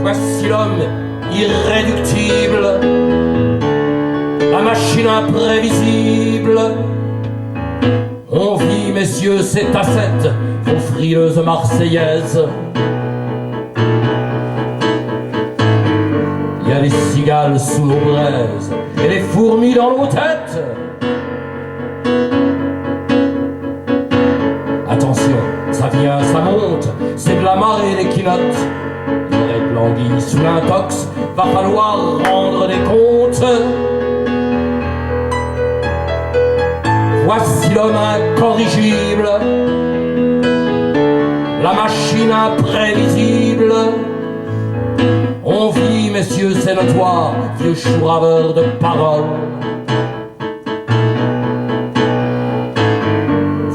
Voici l'homme irréductible, la machine imprévisible. On vit, messieurs, ces tassettes, vos frileuses marseillaises. Il y a les cigales sous nos braises et les fourmis dans nos têtes. Attention, ça vient, ça monte, c'est de la marée des quinottes. Il y aurait de l'anguille sous l'intox, va falloir rendre des comptes. Voici l'homme incorrigible, la machine imprévisible. On vit, messieurs, c'est notoire, vieux chou raveur de paroles.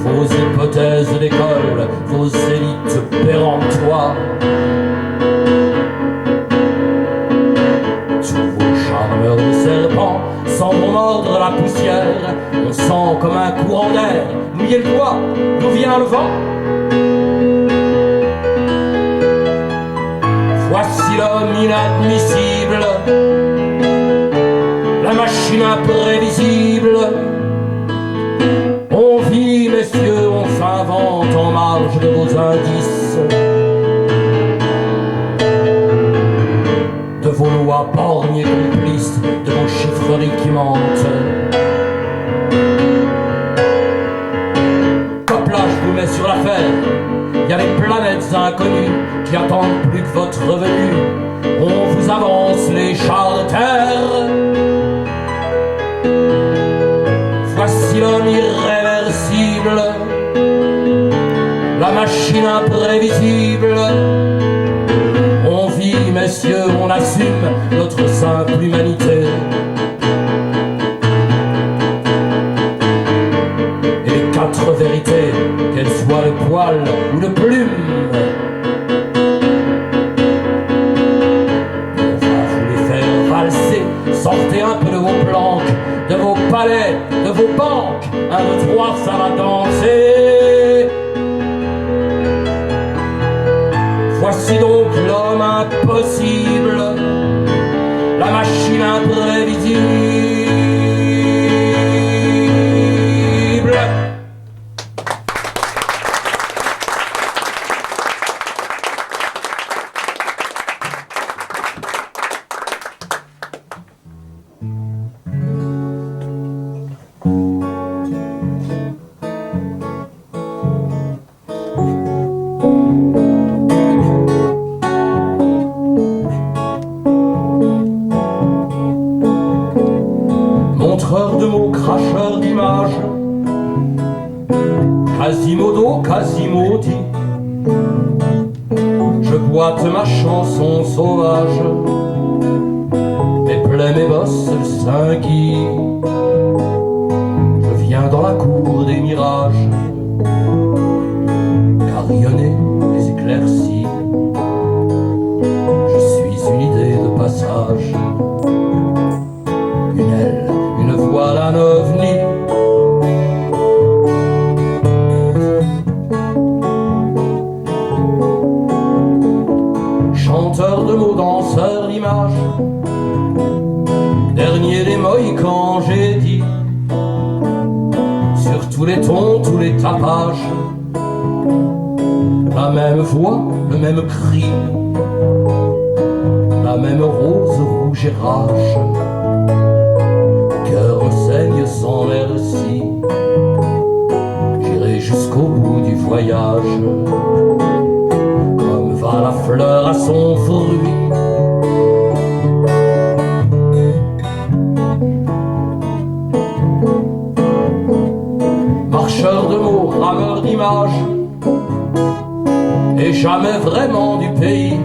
Vos hypothèses d'école, vos élites péremptoires, tous vos charmeurs de serpents sans mordre la poussière. On sent comme un courant d'air mouiller le doigt, d'où vient le vent. Voici l'homme inadmissible, la machine imprévisible. On vit, messieurs, on s'invente en marge de vos indices, de vos lois borgnes et complices, de vos chiffreries qui mentent. Hop là, je vous mets sur l'affaire. Il y a les planètes inconnues qui attendent plus que votre revenu. On vous avance les charters. Voici l'homme irréversible, la machine imprévisible. On vit, messieurs, on assume notre simple humanité. Et les quatre vérités, qu'elles soient de poil ou de plume, on va vous les faire valser. Sortez un peu de vos planques, de vos palais, de vos banques. 1, 2, 3, ça va danser. Voici donc l'homme impossible, la machine imprévisible. Montreur de mots, cracheur d'images, Quasimodo, Quasimodo, je boite ma chanson sauvage, mes plaies, mes bosses, le sein qui, je viens dans la cour des mirages, carillonner les éclaircies, je suis une idée de passage, une aile, une voile, un ovni. Chanteur de mots, danseur d'images, dernier des Mohicans, j'ai dit, sur tous les tons, tous les tapages, la même voix, le même cri, la même rose rouge et rage. Cœur me saigne sans merci, j'irai jusqu'au bout du voyage, comme va la fleur à son fruit. Marcheur de mots, rameur d'images, et jamais vraiment du pays,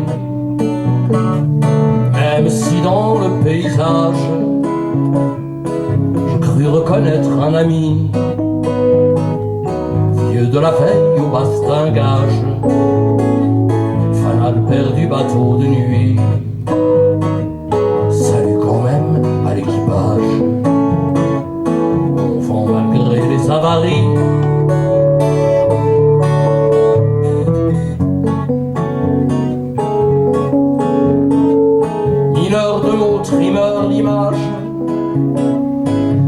même si dans le paysage je crus reconnaître un ami, vieux de la veille au bastingage, fanal perdu, bateau de nuit. Salut quand même à l'équipage, bon vent malgré les avaries.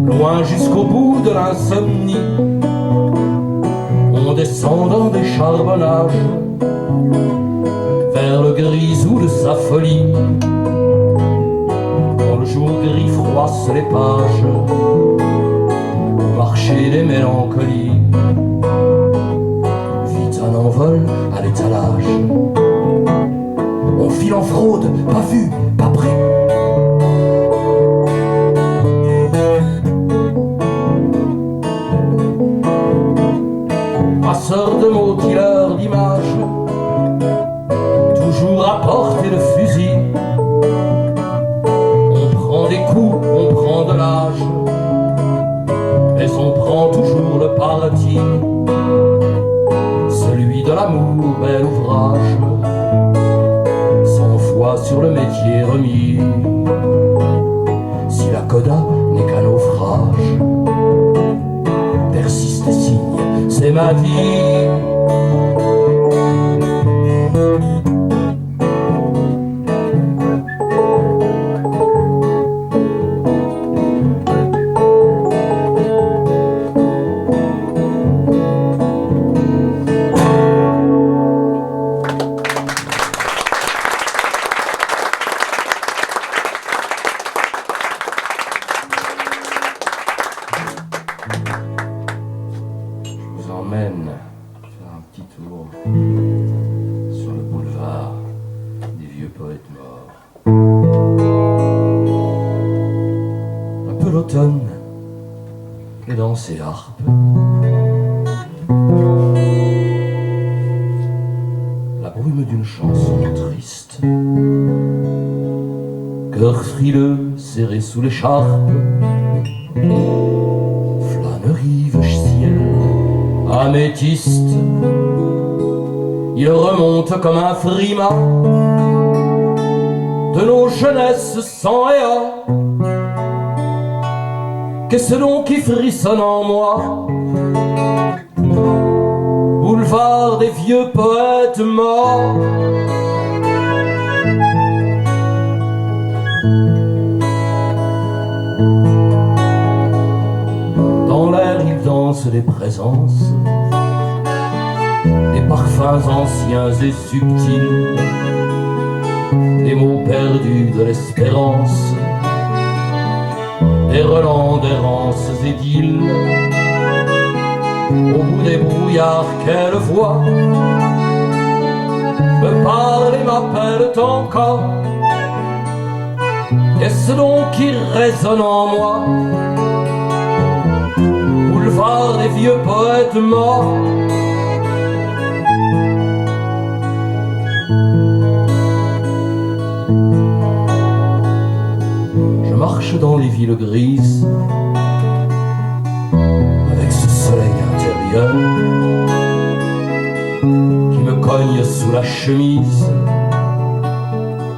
loin jusqu'au bout de l'insomnie, en descendant des charbonnages vers le grisou de sa folie. Quand le jour gris froisse les pages au marché des mélancolies, vite un envol à l'étalage. On file en fraude, pas vu, pas pris. Passeur de mots, killer d'images, toujours à portée de fusil. On prend des coups, on prend de l'âge, mais on prend toujours le parti, celui de l'amour, bel ouvrage, sans foi sur le métier remis. Si la coda n'est qu'un naufrage, persiste et signe, c'est ma vie. Faire un petit tour sur le boulevard des vieux poètes morts. Un peu l'automne et dans ses harpes, la brume d'une chanson triste, cœur frileux serré sous l'écharpe, flânerie ciel améthyste, il remonte comme un frima de nos jeunesses sans éa. Qu'est-ce donc qui frissonne en moi? Boulevard des vieux poètes morts. Dans l'air il danse des présences, des parfums anciens et subtils, des mots perdus de l'espérance, des relents d'errances et d'îles. Au bout des brouillards, quelle voix me parle et m'appelle encore? Qu'est-ce donc qui résonne en moi? Boulevard des vieux poètes morts. Je marche dans les villes grises avec ce soleil intérieur qui me cogne sous la chemise.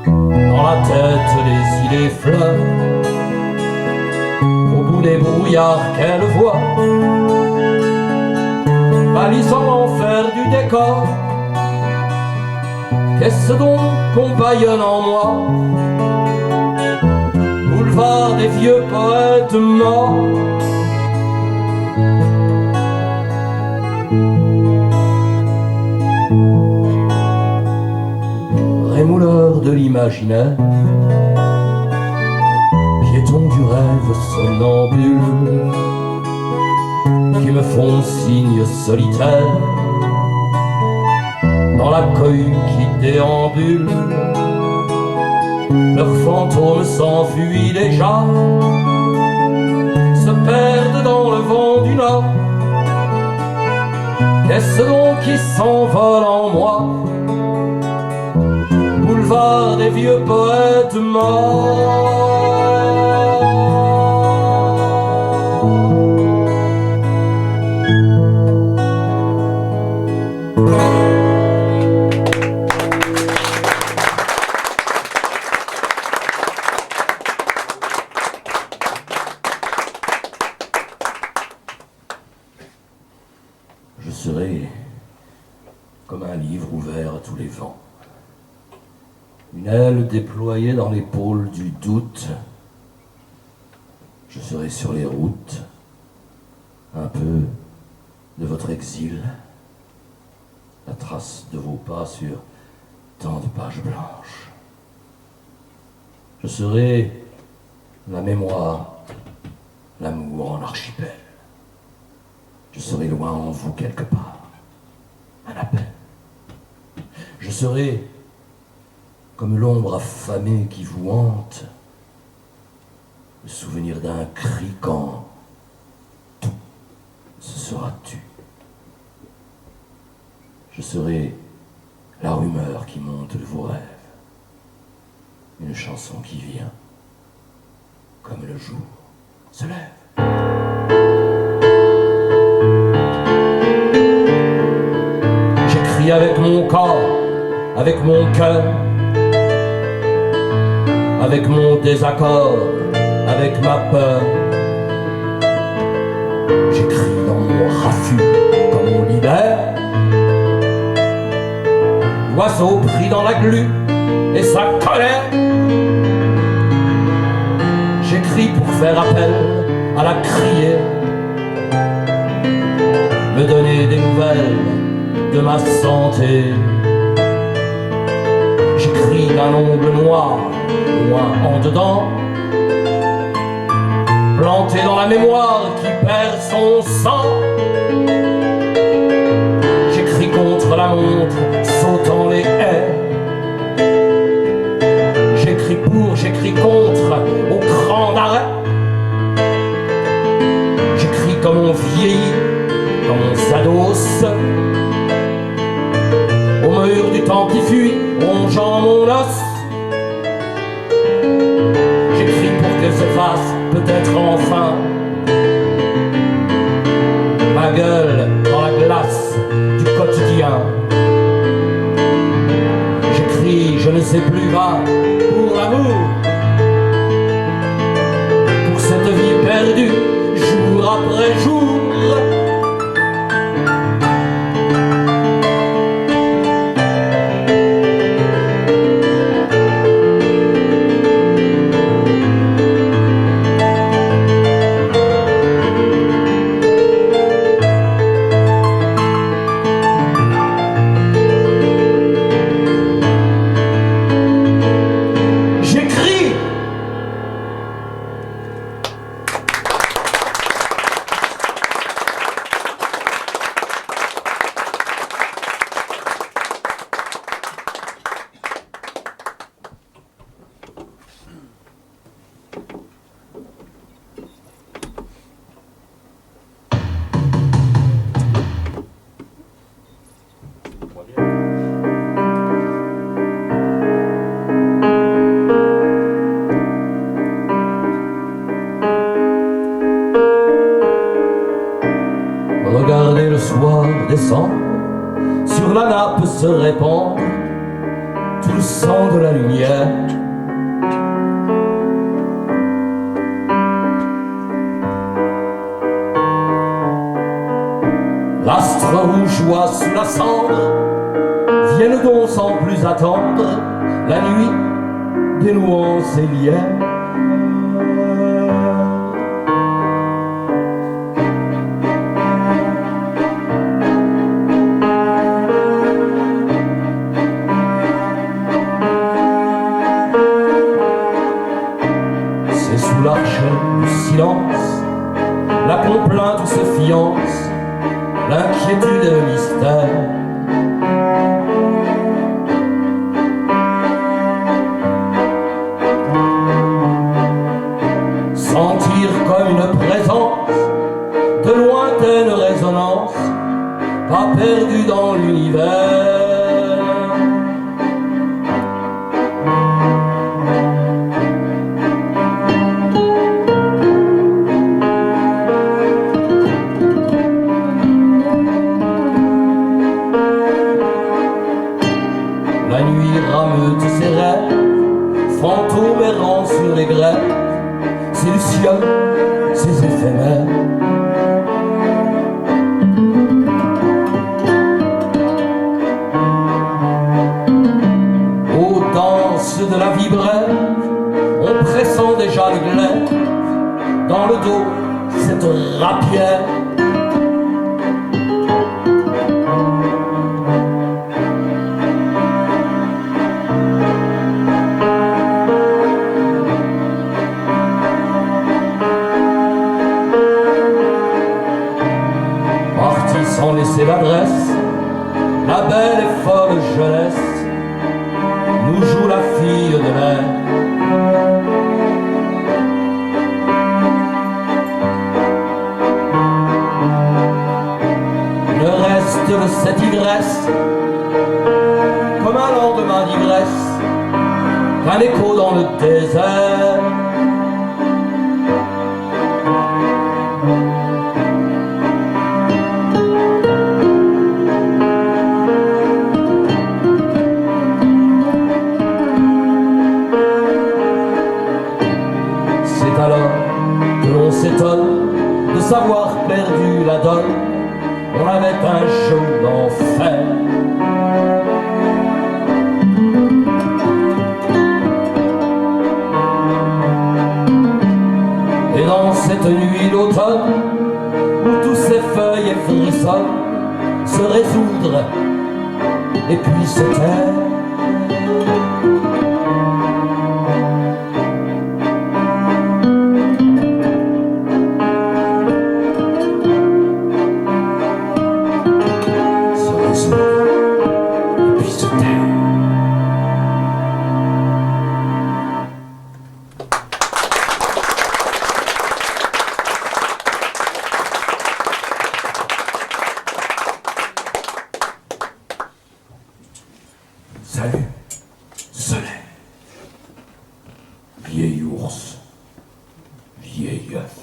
Dans la tête des îles et fleurs, au bout des brouillards, quelle voix balisant l'enfer du décor. Qu'est-ce donc qu'on bâillonne en moi? Boulevard des vieux poètes morts. Rémouleur de l'imaginaire, piéton du rêve somnambule, qui me font signe solitaire dans la cohue qui déambule. Leurs fantômes s'enfuient déjà, se perdent dans le vent du nord. Qu'est-ce donc qui s'envole en moi? Boulevard des vieux poètes morts. Je serai comme un livre ouvert à tous les vents, une aile déployée dans l'épaule du doute, Je serai sur les routes, un peu de votre exil, la trace de vos pas sur tant de pages blanches. Je serai la mémoire, l'amour en archipel. Je serai loin en vous quelque part, un appel. Je serai comme l'ombre affamée qui vous hante, le souvenir d'un cri quand tout se sera tu. Je serai la rumeur qui monte de vos rêves, une chanson qui vient comme le jour se lève. J'écris avec mon corps, avec mon cœur, avec mon désaccord, avec ma peur. J'écris dans mon raffut comme on libère l'oiseau pris dans la glu et sa colère. J'écris pour faire appel à la criée, me donner des nouvelles de ma santé. J'écris d'un ombre noir, loin en dedans, planté dans la mémoire qui perd son sang. J'écris contre la montre, sautant les haies. J'écris pour, j'écris contre, au cran d'arrêt. J'écris comme on vieillit, comme on s'adosse au mur du temps qui fuit, rongeant mon os. J'écris pour que s'efface peut-être enfin ma gueule dans la glace du quotidien. J'écris, je ne sais plus, va, pour l'amour, pour cette vie perdue, jour après jour. Regardez le soir descendre, sur la nappe se répand tout le sang de la lumière. L'astre rougeoie sous la cendre, vienne donc sans plus attendre la nuit dénouant ses liens. Sous l'arche du silence, la complainte se fiance, l'inquiétude et le mystère. Sentir comme une présence de lointaine résonance, pas perdue dans l'univers. La nuit rameute ses rêves, fantôme errant sur les grèves, c'est le ciel, ses éphémères. Aux danses de la vie brève, on pressent déjà le glaive dans cette rapière. Parti sans laisser l'adresse, la belle et folle jeunesse nous joue la fille de l'air. Le reste de cette ivresse, comme un lendemain d'ivresse, qu'un écho dans le désert. C'est alors que l'on s'étonne de savoir perdu la donne. On avait un jeu d'enfer. Et dans cette nuit d'automne, où tous ces feuilles frissonnent, se résoudre et puis se taire. Salut, soleil, vieil ours, vieil œuf,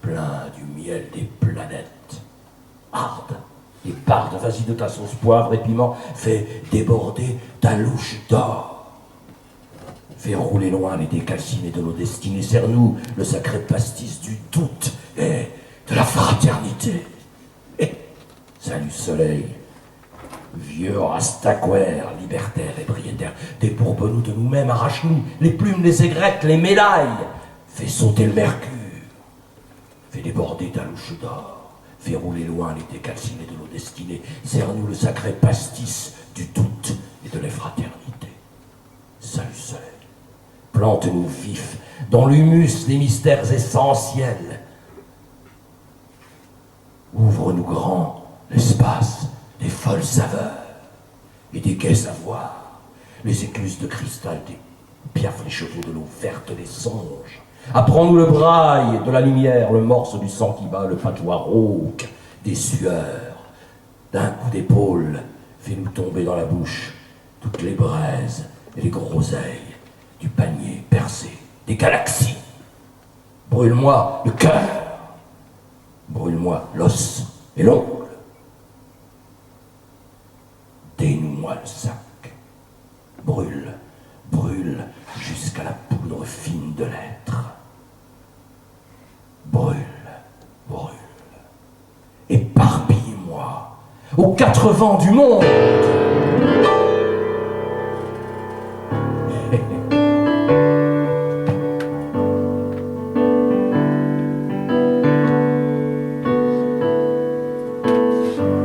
plein du miel des planètes, harde et parde, vas-y de ta sauce poivre et piment, fais déborder ta louche d'or. Fais rouler loin les décalcinés de nos destinées, serre-nous le sacré pastis du doute et de la fraternité. Et salut soleil, vieux rastaquaire, libertaire et briétaire, dépourbe-nous de nous-mêmes, arrache-nous les plumes, les aigrettes, les médailles, fais sauter le mercure, fais déborder ta louche d'or, fais rouler loin les décalcinés de nos destinées, serre-nous le sacré pastis du doute et de la fraternité. Salut soleil, plante-nous vifs dans l'humus les mystères essentiels, ouvre-nous grand l'espace des folles saveurs et des gais savoirs, les écluses de cristal des piafs, les chevaux de l'eau verte des songes. Apprends-nous le braille de la lumière, le morse du sang qui bat, le patois rauque des sueurs. D'un coup d'épaule, fais-nous tomber dans la bouche toutes les braises et les groseilles du panier percé des galaxies. Brûle-moi le cœur, brûle-moi l'os et l'ongle. Dénoue-moi le sac, brûle, brûle jusqu'à la poudre fine de l'être. Brûle, brûle, éparpille-moi aux quatre vents du monde.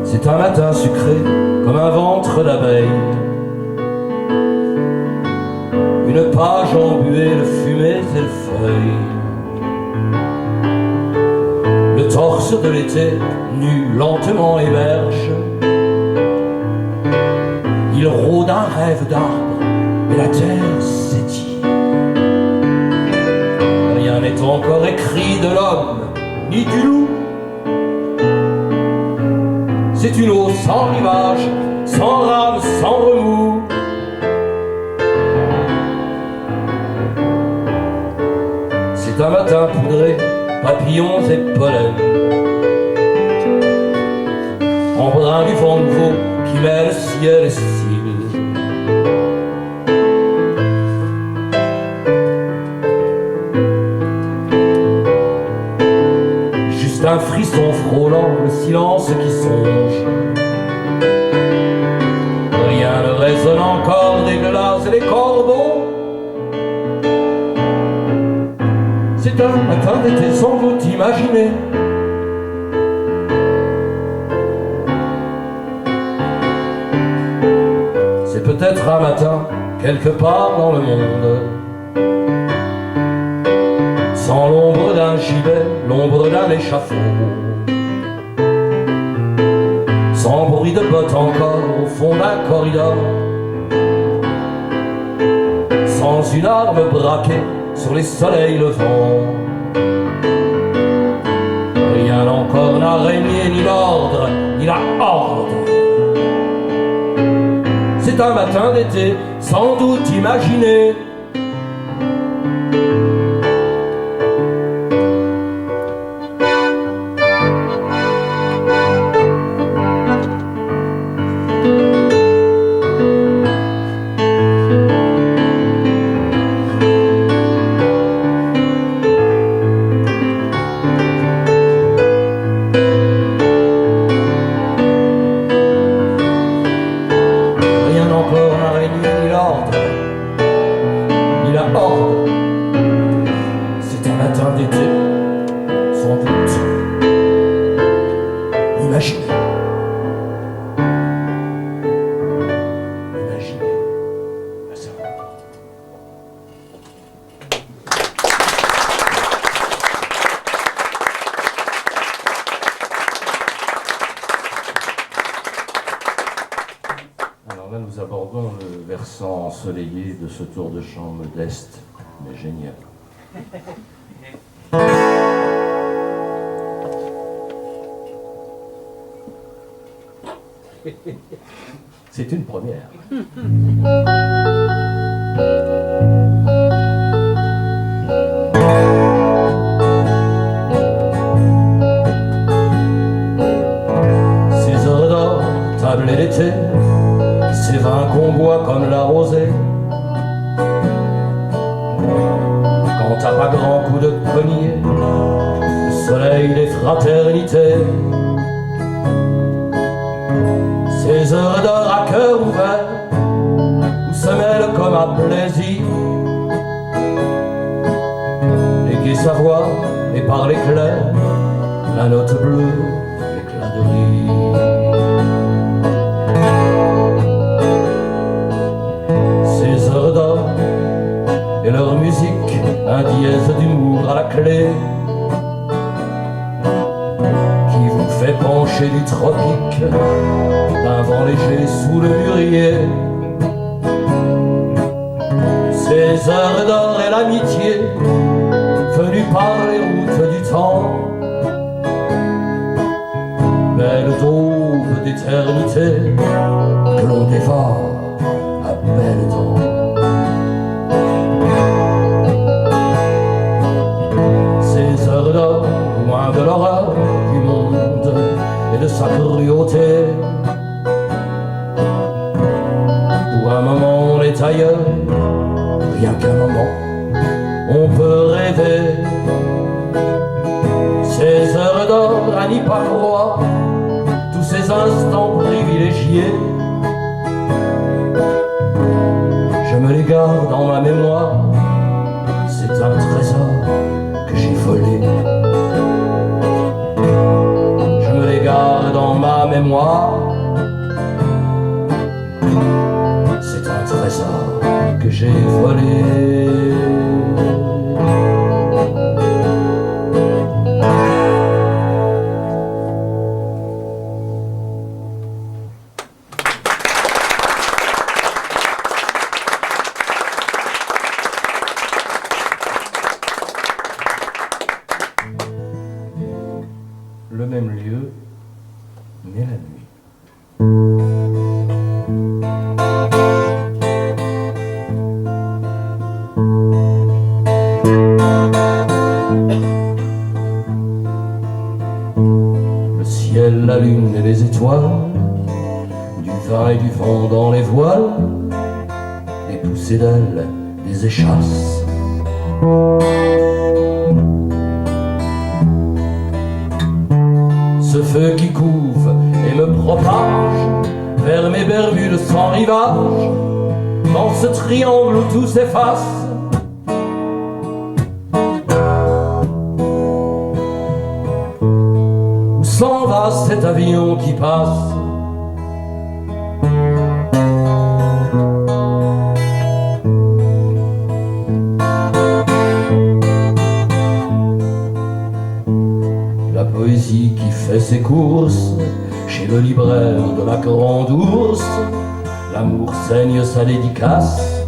C'est un matin sucré comme un ventre d'abeille, une page embuée de fumées et de feuilles. Le torse de l'été, nu, lentement émerge. Il rôde un rêve d'arbre et la terre s'étire. Rien n'est encore écrit de l'homme, ni du loup. C'est une eau sans rivage, sans rame, sans remous. C'est un matin poudré, papillons et pollen, embrun du vent nouveau qui mêle ciel et cils. Juste un frisson frôlant le silence qui songe. Rien ne résonne encore des glaces et des corbeaux. C'est un matin d'été sans doute imaginé. C'est peut-être un matin, quelque part dans le monde, sans l'ombre d'un gibet, l'ombre d'un échafaud, sans bruit de bottes encore au fond d'un corridor, sans une arme braquée sur les soleils levants. Rien encore n'a régné, ni l'ordre, ni la horde. C'est un matin d'été, sans doute imaginé. C'est un matin d'été, sans doute imaginé. Imaginé. Alors là, nous abordons le versant ensoleillé de ce tour de chant modeste, mais génial. C'est une première. Ces heures d'or, tablées d'été, ces vins qu'on boit comme la rosée, quand à pas grand coup de cognier, le soleil des fraternités, ces heures d'or à cœur ouvert, où se mêle comme à plaisir les gais savoirs et par l'éclair, la note bleue, l'éclat de rire. Ces heures d'or et leur musique, un dièse d'humour à la clé, qui vous fait pencher du tropique d'un vent léger sous le mûrier. Ces heures d'or et l'amitié, venues par les routes du temps, belle daube d'éternité, que l'on dévore à belle dents. Ces heures d'or, loin de l'horreur du monde et de sa cruauté, pour un moment on est ailleurs, rien qu'un moment on peut rêver. Ces heures d'or à n'y pas croire, tous ces instants privilégiés, je me les garde dans ma mémoire, c'est un trésor que j'ai volé. Je me les garde dans ma mémoire, c'est un trésor que j'ai volé. Le même lieu, mais la nuit. Le ciel, la lune et les étoiles, du vin et du vent dans les voiles, des poussées d'ailes, des échasses. Ce feu qui couve et me propage vers mes Bermudes sans rivage, dans ce triangle où tout s'efface. s'en va cet avion qui passe? La poésie qui fait ses courses chez le libraire de la Grande Ourse, l'amour saigne sa dédicace.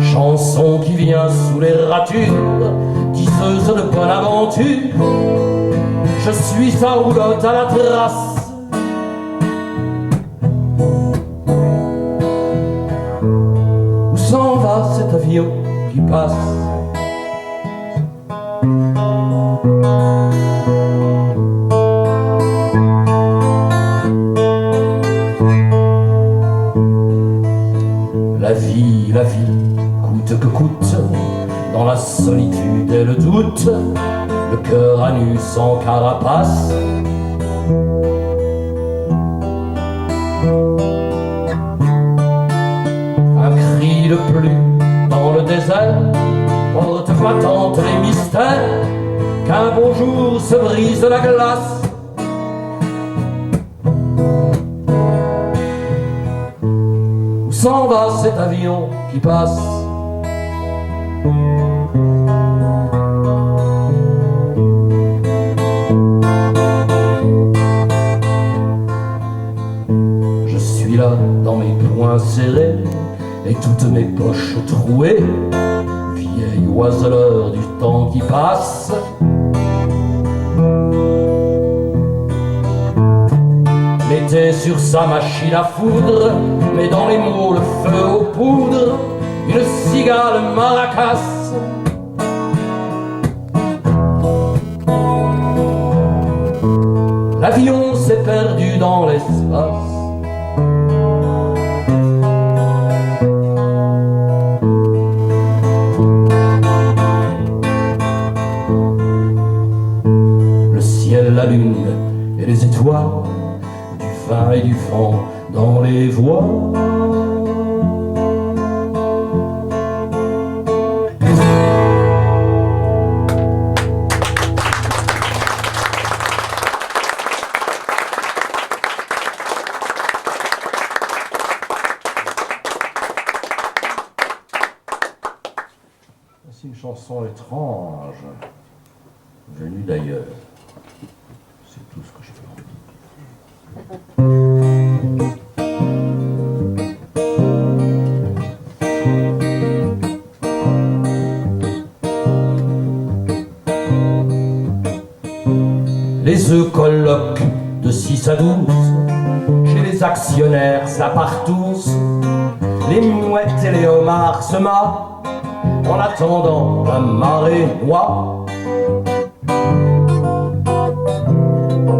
Chanson qui vient sous les ratures, diseuse de bonne aventure, je suis sa roulotte à la trace. Où s'en va cet avion qui passe? La vie, coûte que coûte, dans la solitude et le doute, le cœur à nu sans carapace. Un cri de plus dans le désert, porte battante les mystères, qu'un beau jour se brise la glace. S'en va cet avion qui passe? Je suis là dans mes poings serrés et toutes mes poches trouées, vieil oiseleur du temps qui passe. L'été sur sa machine à foudre met dans les mots le feu aux poudres, une cigale maracas. L'avion s'est perdu dans l'espace. Le ciel, la lune et les étoiles, et du vent dans les voies. C'est une chanson étrange, venue d'ailleurs. C'est tout ce que je peux en dire. Les œufs colloquent de 6 à 12 chez les actionnaires à part tous. Les mouettes et les homards se marrent en attendant la marée noire.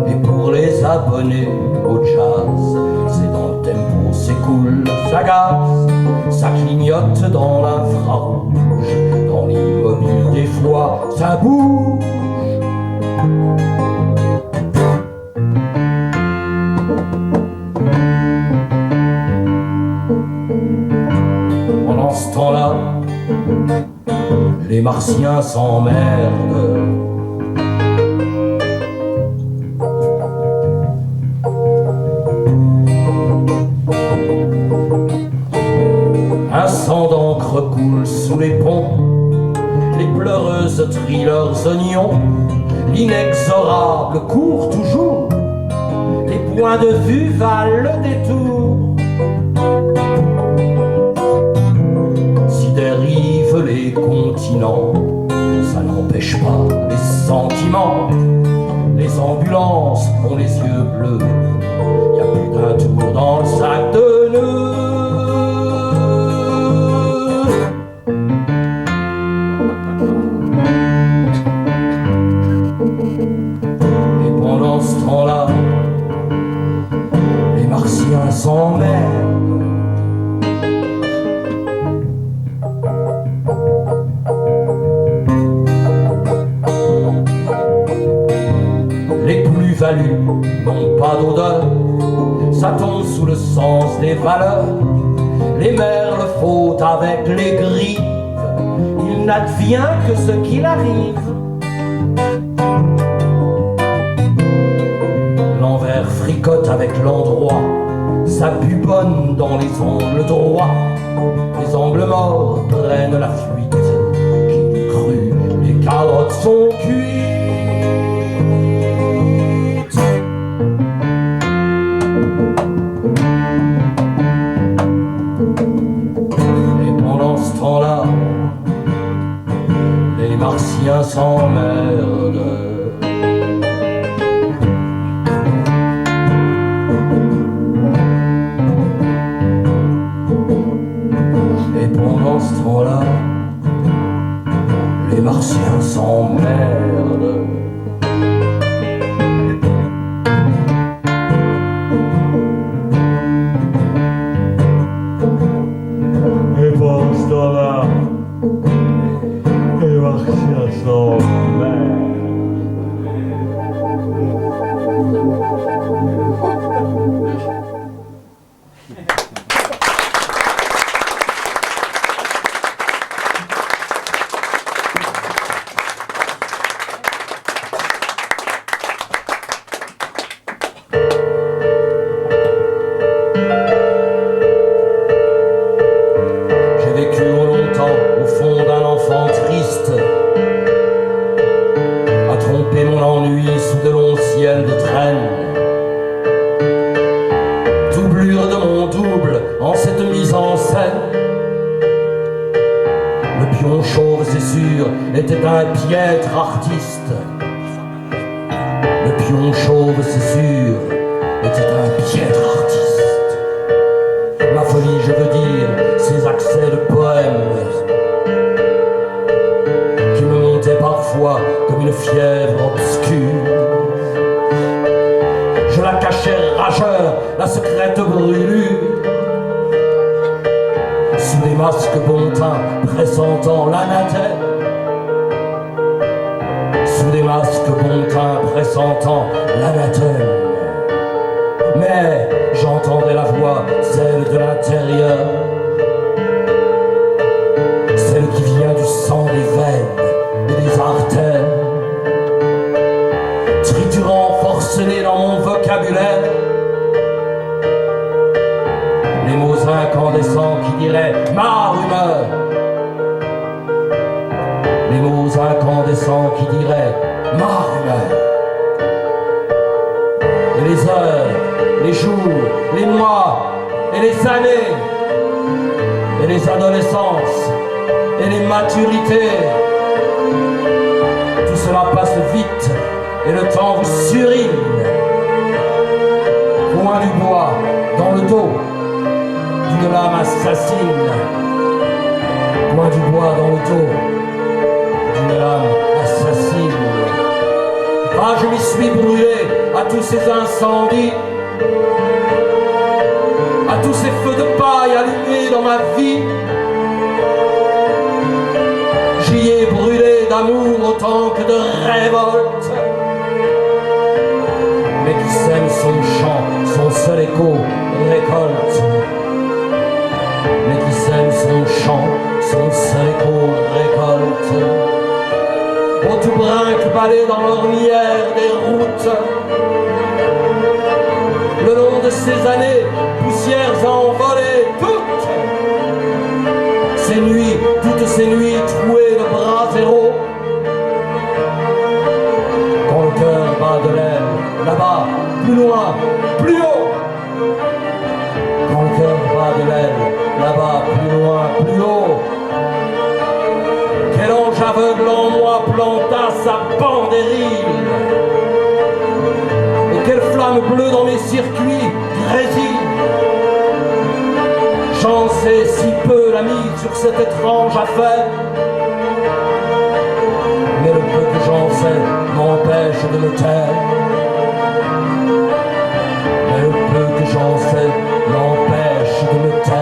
Et pour les abonnés au jazz, c'est dans le tempo, s'écoule, s'agace, ça clignote dans l'infrarouge, dans l'immobile des fois, ça bouge. Pendant ce temps-là, les martiens s'emmerdent. Un sang d'encre coule sous les ponts, les pleureuses trient leurs oignons, l'inexorable court toujours, les points de vue valent le détour. Si dérivent les continents, ça n'empêche pas les sentiments. Les ambulances ont les yeux bleus, y a plus d'un tour dans le sac de nœuds. Et pendant ce temps-là, les martiens s'emmerdent. Les plus-values n'ont pas d'odeur, ça tombe sous le sens des valeurs. Les merles fautent avec les griffes, ils n'advient que ce qu'il arrive. L'envers fricote avec l'endroit, ça bubonne dans les angles droits. Les angles morts prennent la fuite. Qui l'eût cru, les carottes sont cuites. Et pendant ce temps-là, les martiens s'emmerdent. Pendant ce temps-là, les martiens s'emmerdent. Et pendant ce temps-là, les martiens s'emmerdent. Était un piètre artiste. Le pion chauve, c'est sûr, était un piètre artiste. Ma folie, je veux dire, ces accès de poème qui me montaient parfois comme une fièvre obscure. Je la cachais rageur, la secrète brûlure, sous des masques bon teint pressentant l'anathème. Sous des masques bon teint pressentant l'anathème. Mais j'entendais la voix, celle de l'intérieur, celle qui vient du sang des veines et des artères, triturant forcené dans mon vocabulaire les mots incandescents qui diraient ma rumeur. Les mots incandescents qui diraient ma rumeur. Et les heures, les jours, les mois, et les années, et les adolescences, et les maturités, tout cela passe vite, et le temps vous surine. Point du bois dans le dos d'une lame assassine. Point du bois dans le dos d'une lame assassine. Ah, je m'y suis brûlé à tous ces incendies, à tous ces feux de paille allumés dans ma vie. J'y ai brûlé d'amour autant que de révolte. Mais qui sème son chant, son seul écho récolte. Mais qui sème son chant, son seul écho récolte. Au tout brinque balai dans l'ornière des routes. Le long de ces années, poussières envolées, toutes ces nuits trouées de bras zéro. Quand le cœur bat de l'aile, là-bas, plus loin, plus haut. Quand le cœur bat de l'aile, là-bas, plus loin, plus haut. Quel ange aveugle en moi planta sa bandérille. Et quelle flamme bleue dans mes circuits grésille. J'en sais si peu la mise sur cette étrange affaire. Mais le peu que j'en sais m'empêche de me taire. Mais le peu que j'en sais m'empêche de me taire.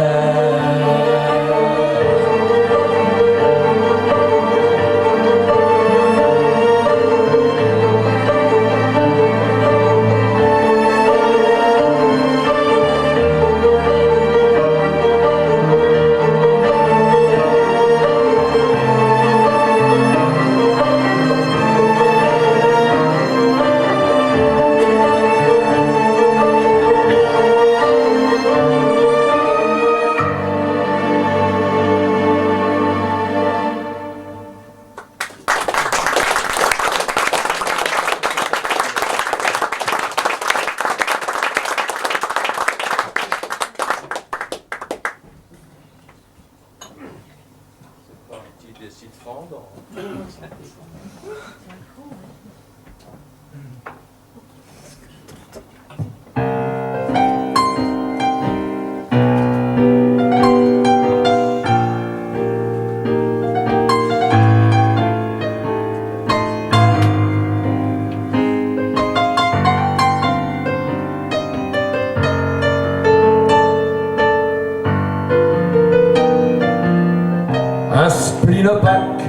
Un spleen opaque,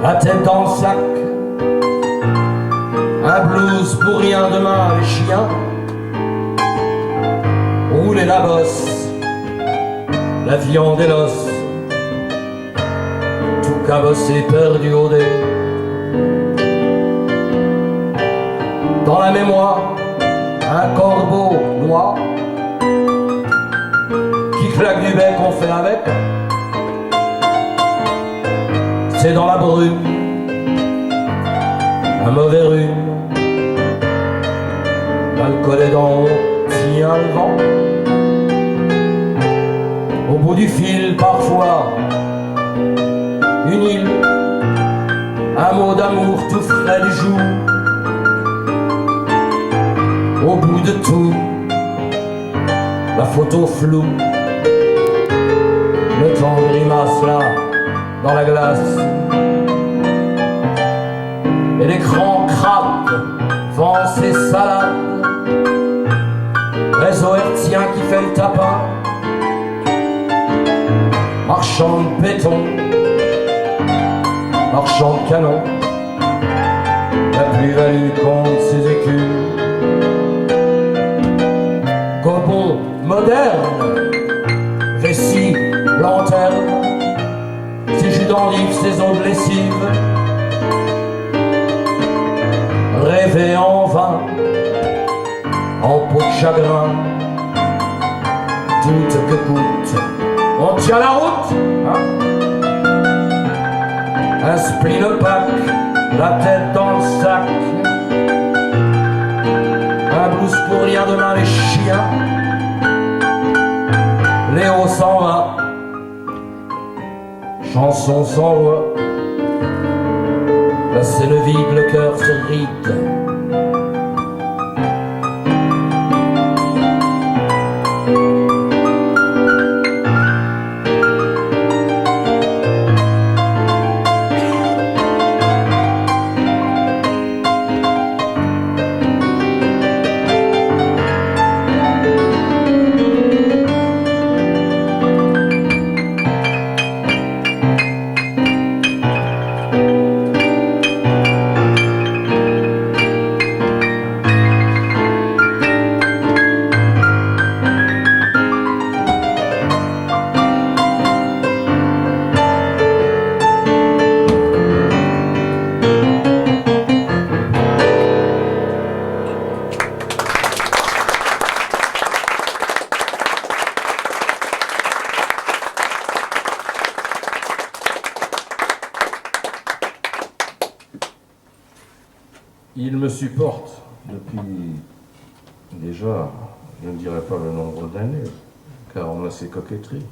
la tête dans le sac, un blues pour rien demain les chiens, rouler la bosse, la viande et l'os, tout cabossé perdu au dé. Dans la mémoire, un corbeau noir qui claque du bec, on fait avec. C'est dans la brume, un mauvais rhume, l'alcool est dans tient le vent. Au bout du fil, parfois, une île, un mot d'amour tout frais du jour. Au bout de tout, la photo floue, le temps grimace là, dans la glace. Et l'écran craque, vend ses salades. Réseau hertzien qui fait le tapin. Marchand de béton, marchand de canon. La plus-value compte ses écus. Gobon moderne, vessie, lanterne. Ses jus d'endive, ses eaux de lessive. Rêver en vain, en peau de chagrin, toute que coûte, on tient la route, hein? Un spleen opaque, la tête dans le sac, un blues pour rien demain les chiens. Léo s'en va, chanson sans voix. La scène vide, le cœur se ride. Il me supporte depuis déjà, je ne dirais pas le nombre d'années, car on a ses coquetteries.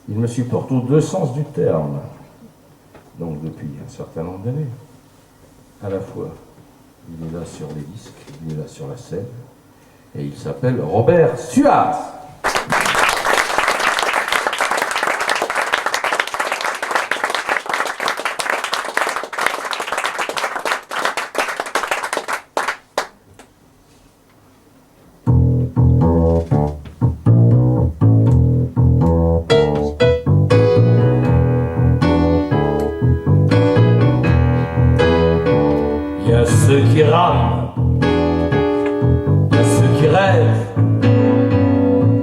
Il me supporte aux deux sens du terme, donc depuis un certain nombre d'années. À la fois, il est là sur les disques, il est là sur la scène, et il s'appelle Robert Suaz. Il y a ceux qui rament, il y a ceux qui rêvent,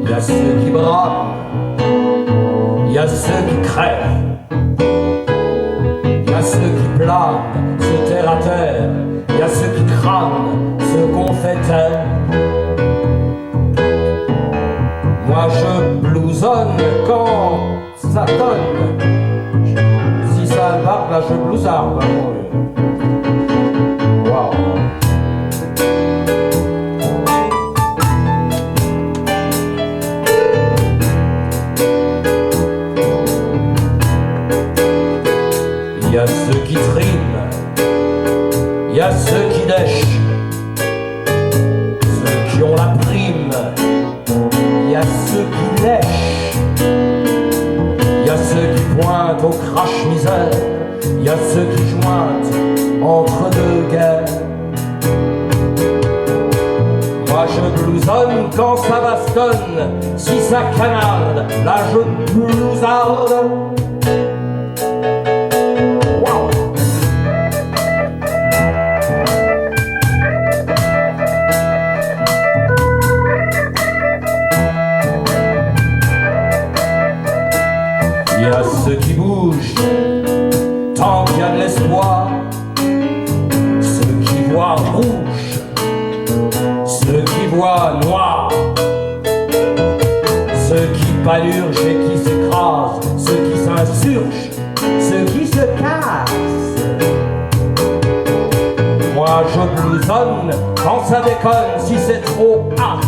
il y a ceux qui brament, il y a ceux qui crèvent, il y a ceux qui planent, se terre à terre, il y a ceux qui crament, ceux qu'on fait taire. Moi je blousonne quand ça tonne, si ça barbe là je blousarde. Wow. Il y a ceux qui triment, il y a ceux qui dèchent, ceux qui ont la prime, il y a ceux qui lèchent, il y a ceux qui pointent au crash-misère, il y a ceux qui jointent entre deux guerres. Moi je blousonne quand ça bastonne, si ça canarde, là je blousarde. Il y a ceux qui bougent, tant qu'il y a de l'espoir, ceux qui voient rouge, ceux qui voient noir, ceux qui palurgent et qui s'écrasent, ceux qui s'insurgent, ceux qui se cassent. Moi je blousonne quand ça déconne, si c'est trop hard,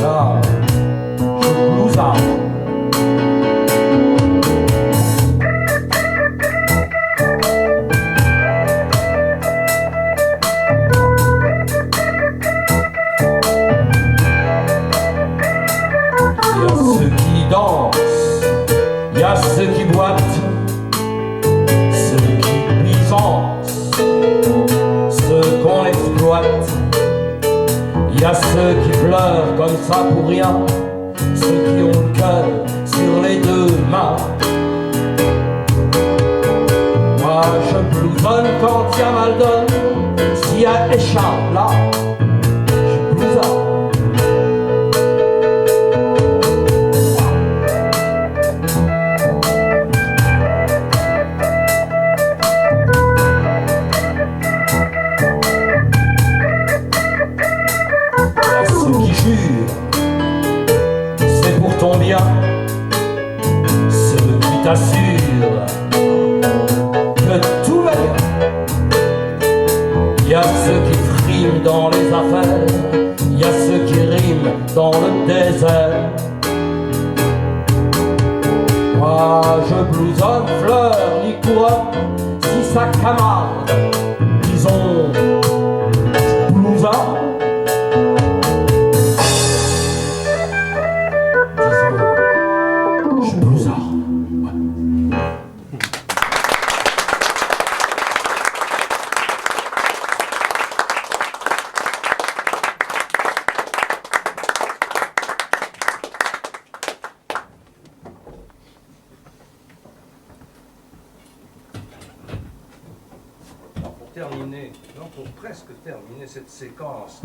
là je blousarde. Il y a ceux qui boitent, ceux qui pisancent, ceux qu'on exploite. Il y a ceux qui pleurent comme ça pour rien, ceux qui ont le cœur sur les deux mains. Moi je blousonne quand il y a mal donne, s'il y a écharpe là, je blousonne. C'est pour ton bien, ceux qui t'assurent que tout va bien. Il y a ceux qui friment dans les affaires, il y a ceux qui riment dans le désert. Moi je blousonne, fleur ni couronne, si ça camarde, disons blousarde. Pour presque terminer cette séquence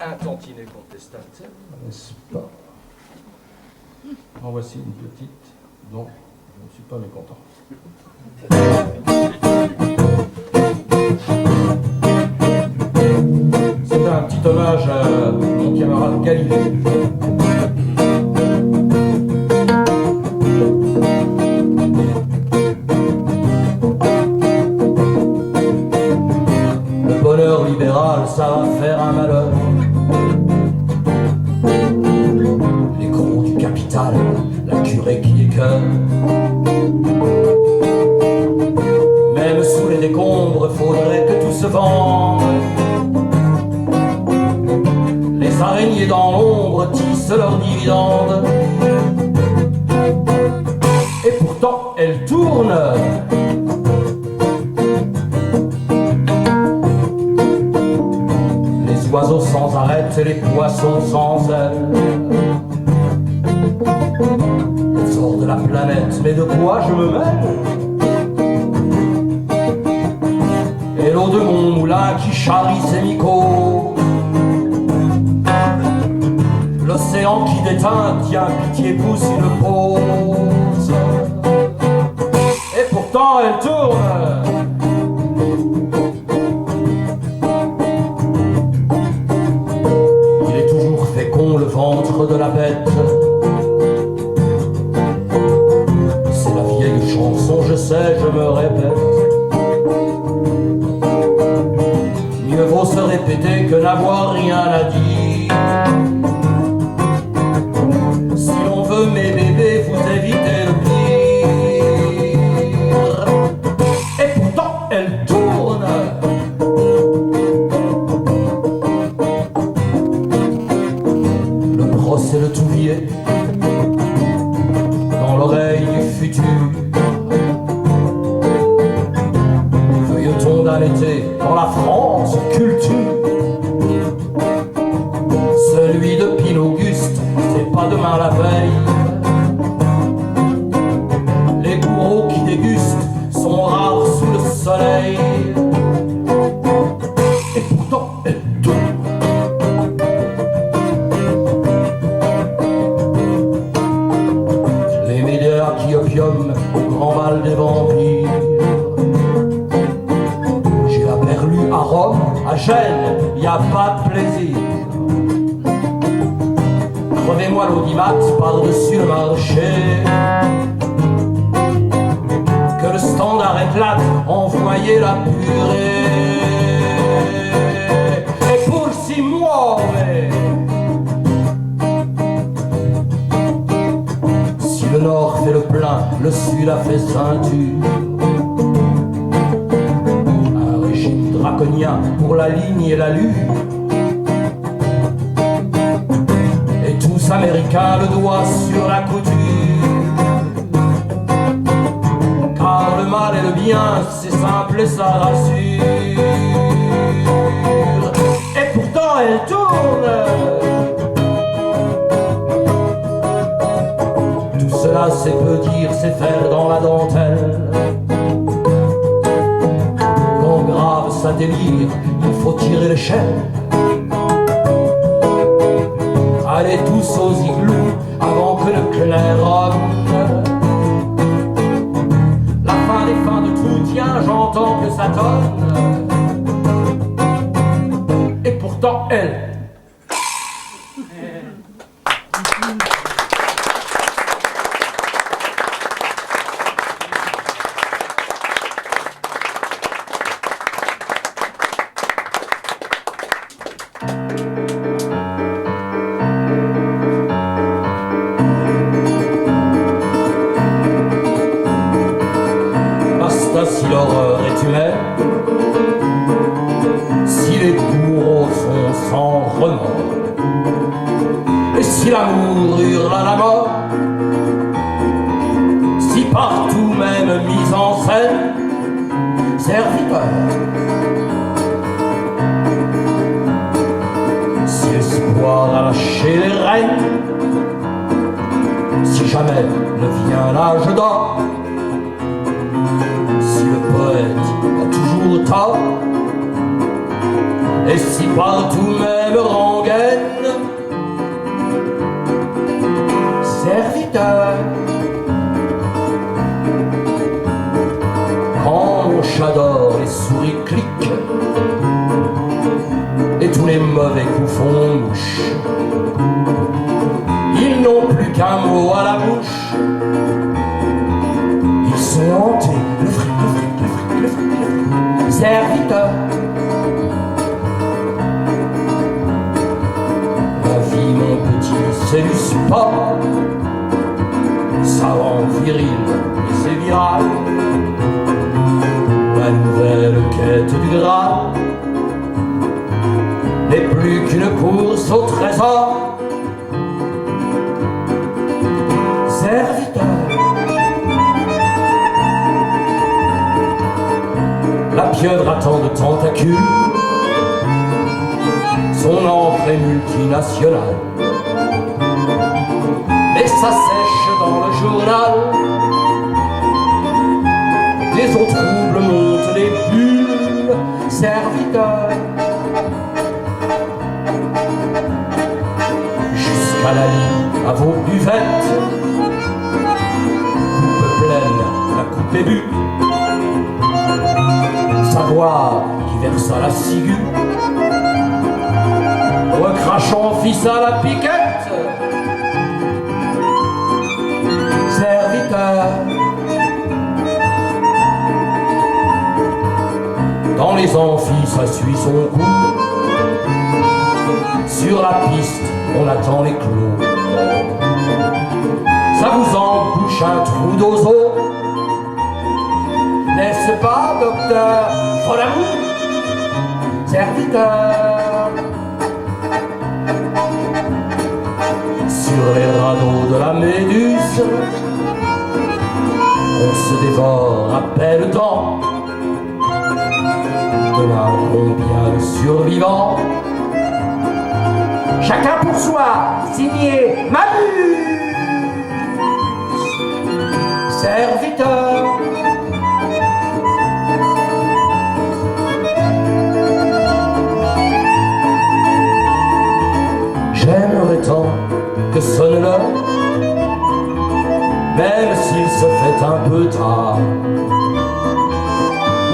un tantinet contestataire, n'est-ce pas? En voici une petite dont je ne suis pas mécontent. C'est un petit hommage à mon camarade Galilée. Ça va faire un malheur. Les gros du capital, la curée qui écoeure. Même sous les décombres, faudrait que tout se vende. Les araignées dans l'ombre tissent leurs dividendes. Et pourtant, elles tournent. Les oiseaux sans arrêt et les poissons sans ailes. Le sort de la planète, mais de quoi je me mêle? Et l'eau de mon moulin qui charrie ses micos. L'océan qui déteint, tiens, pitié pousse, il le pose. Et pourtant elle tourne. Le ventre de la bête, c'est la vieille chanson, je sais, je me répète. Mieux vaut se répéter que n'avoir rien à dire. Si l'on veut mes bébés, vous évitez le pire. été dans la France culture. Celui de Pine-Auguste, c'est pas demain la veille. Les bourreaux qui dégustent sont rares sous le soleil. Et pourtant, elle tourne. Les médias qui opiument au grand mal des vampires. J'ai aperçu à Rome, à Gênes, y a pas de plaisir. Crevez-moi l'audimat par-dessus le marché. Que le standard éclate, envoyez la purée. Et pour 6 mois, ouais. Si le nord fait le plein, le sud a fait ceinture. Un régime draconien pour la ligne et l'allure. Américains, le doigt sur la couture. Car le mal et le bien, c'est simple et ça rassure. Et pourtant elle tourne. Tout cela c'est peu dire, c'est faire dans la dentelle. Quand grave ça délire, il faut tirer l'échelle. Allez tous aux igloos avant que le clair rogne. La fin des fins de tout, tiens, j'entends que ça tonne. Et pourtant elle. Si l'horreur est humaine, si les bourreaux sont sans remords, et si l'amour hurle à la mort, si partout même mise en scène, serviteur, si l'espoir a lâché les rênes, si jamais ne vient l'âge d'or, si le poète a toujours tort, et si partout même rengaine, serviteur, quand mon chat dort, les souris cliquent, et tous les mauvais coups font mouche. Ils n'ont plus qu'un mot à la bouche. Ils sont hantés, le fric, le fric, le fric, le fric, le fric. Serviteur. La vie, mon petit, c'est du sport. Savant, viril, et c'est viral. La nouvelle quête du Graal n'est plus qu'une course au trésor. Serviteur. La pieuvre a tant de tentacules, son encre est multinationale, mais ça sèche dans le journal. Des eaux troubles montent les bulles, serviteur. Jusqu'à la lie, à vos buvettes, coupe pleine, la coupe est bue. Savoir qui versa la ciguë, recrachant fils à la piquette. Serviteur. Dans les amphis, ça suit son coup. Sur la piste, on attend les clous. Ça vous embouche un trou d'ozo. N'est-ce pas, docteur Folamou, serviteur? Sur les radeaux de la Méduse, on se dévore à peine temps. chacun pour soi, signé Mabuse, serviteur. J'aimerais tant que sonne l'heure, même s'il se fait un peu tard,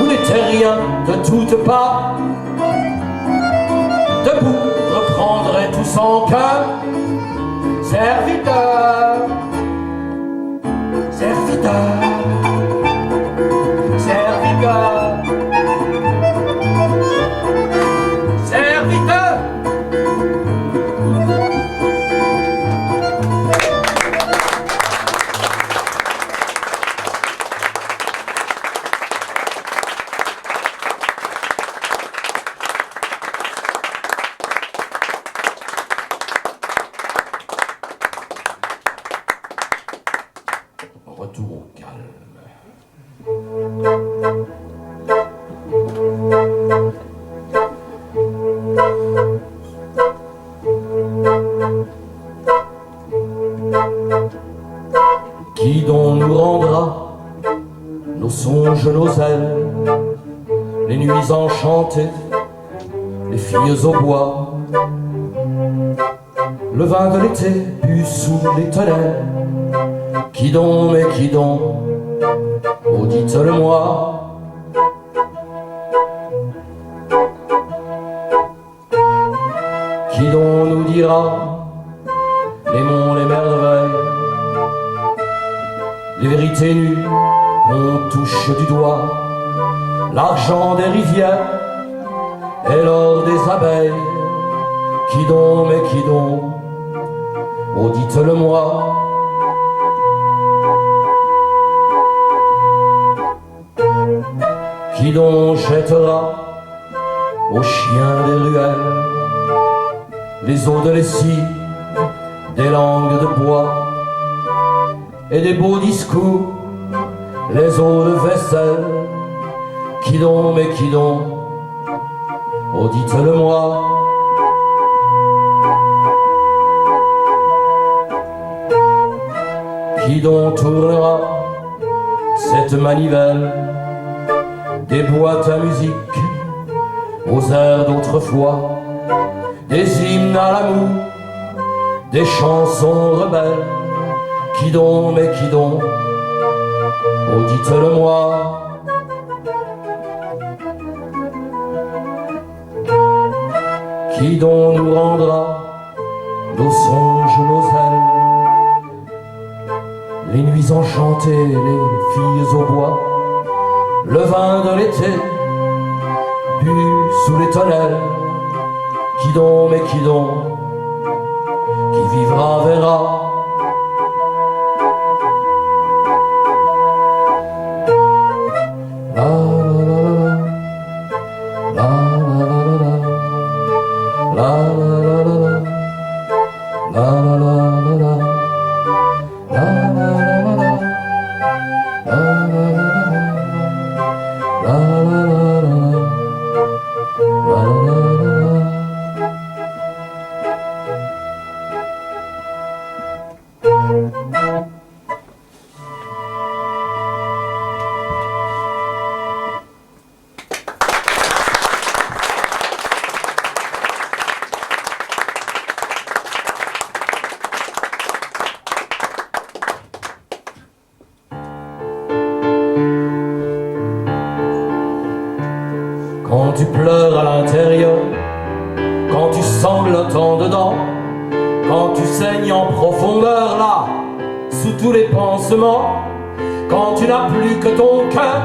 où les terriens de toutes parts, debout, reprendraient tous en chœur. Serviteur, serviteur, serviteur, serviteur. Retour au calme. Qui donc nous rendra nos songes, nos ailes, les nuits enchantées, les filles au bois, le vin de l'été bu sous les tonnelles? Qui donc, mais qui donc, oh dites-le-moi. Qui donc nous dira les monts, les merveilles, les vérités nues qu'on touche du doigt, l'argent des rivières et l'or des abeilles? Qui donc, mais qui donc, oh dites-le-moi. Qui donc jettera aux chiens des ruelles les eaux de lessive, des langues de bois et des beaux discours, les eaux de vaisselle? Qui donc, mais qui donc, oh dites-le-moi. Qui donc tournera cette manivelle des boîtes à musique aux airs d'autrefois, des hymnes à l'amour, des chansons rebelles? Qui donc, mais qui donc, oh dites-le-moi. Qui donc nous rendra nos songes, nos ailes, les nuits enchantées, les filles au bois, le vin de l'été bu sous les tonnelles? Qui donc, mais qui donc, qui vivra verra. La la la la la la la la la la la Quand tu pleures à l'intérieur, quand tu sanglotes en dedans, quand tu saignes en profondeur là, sous tous les pansements, quand tu n'as plus que ton cœur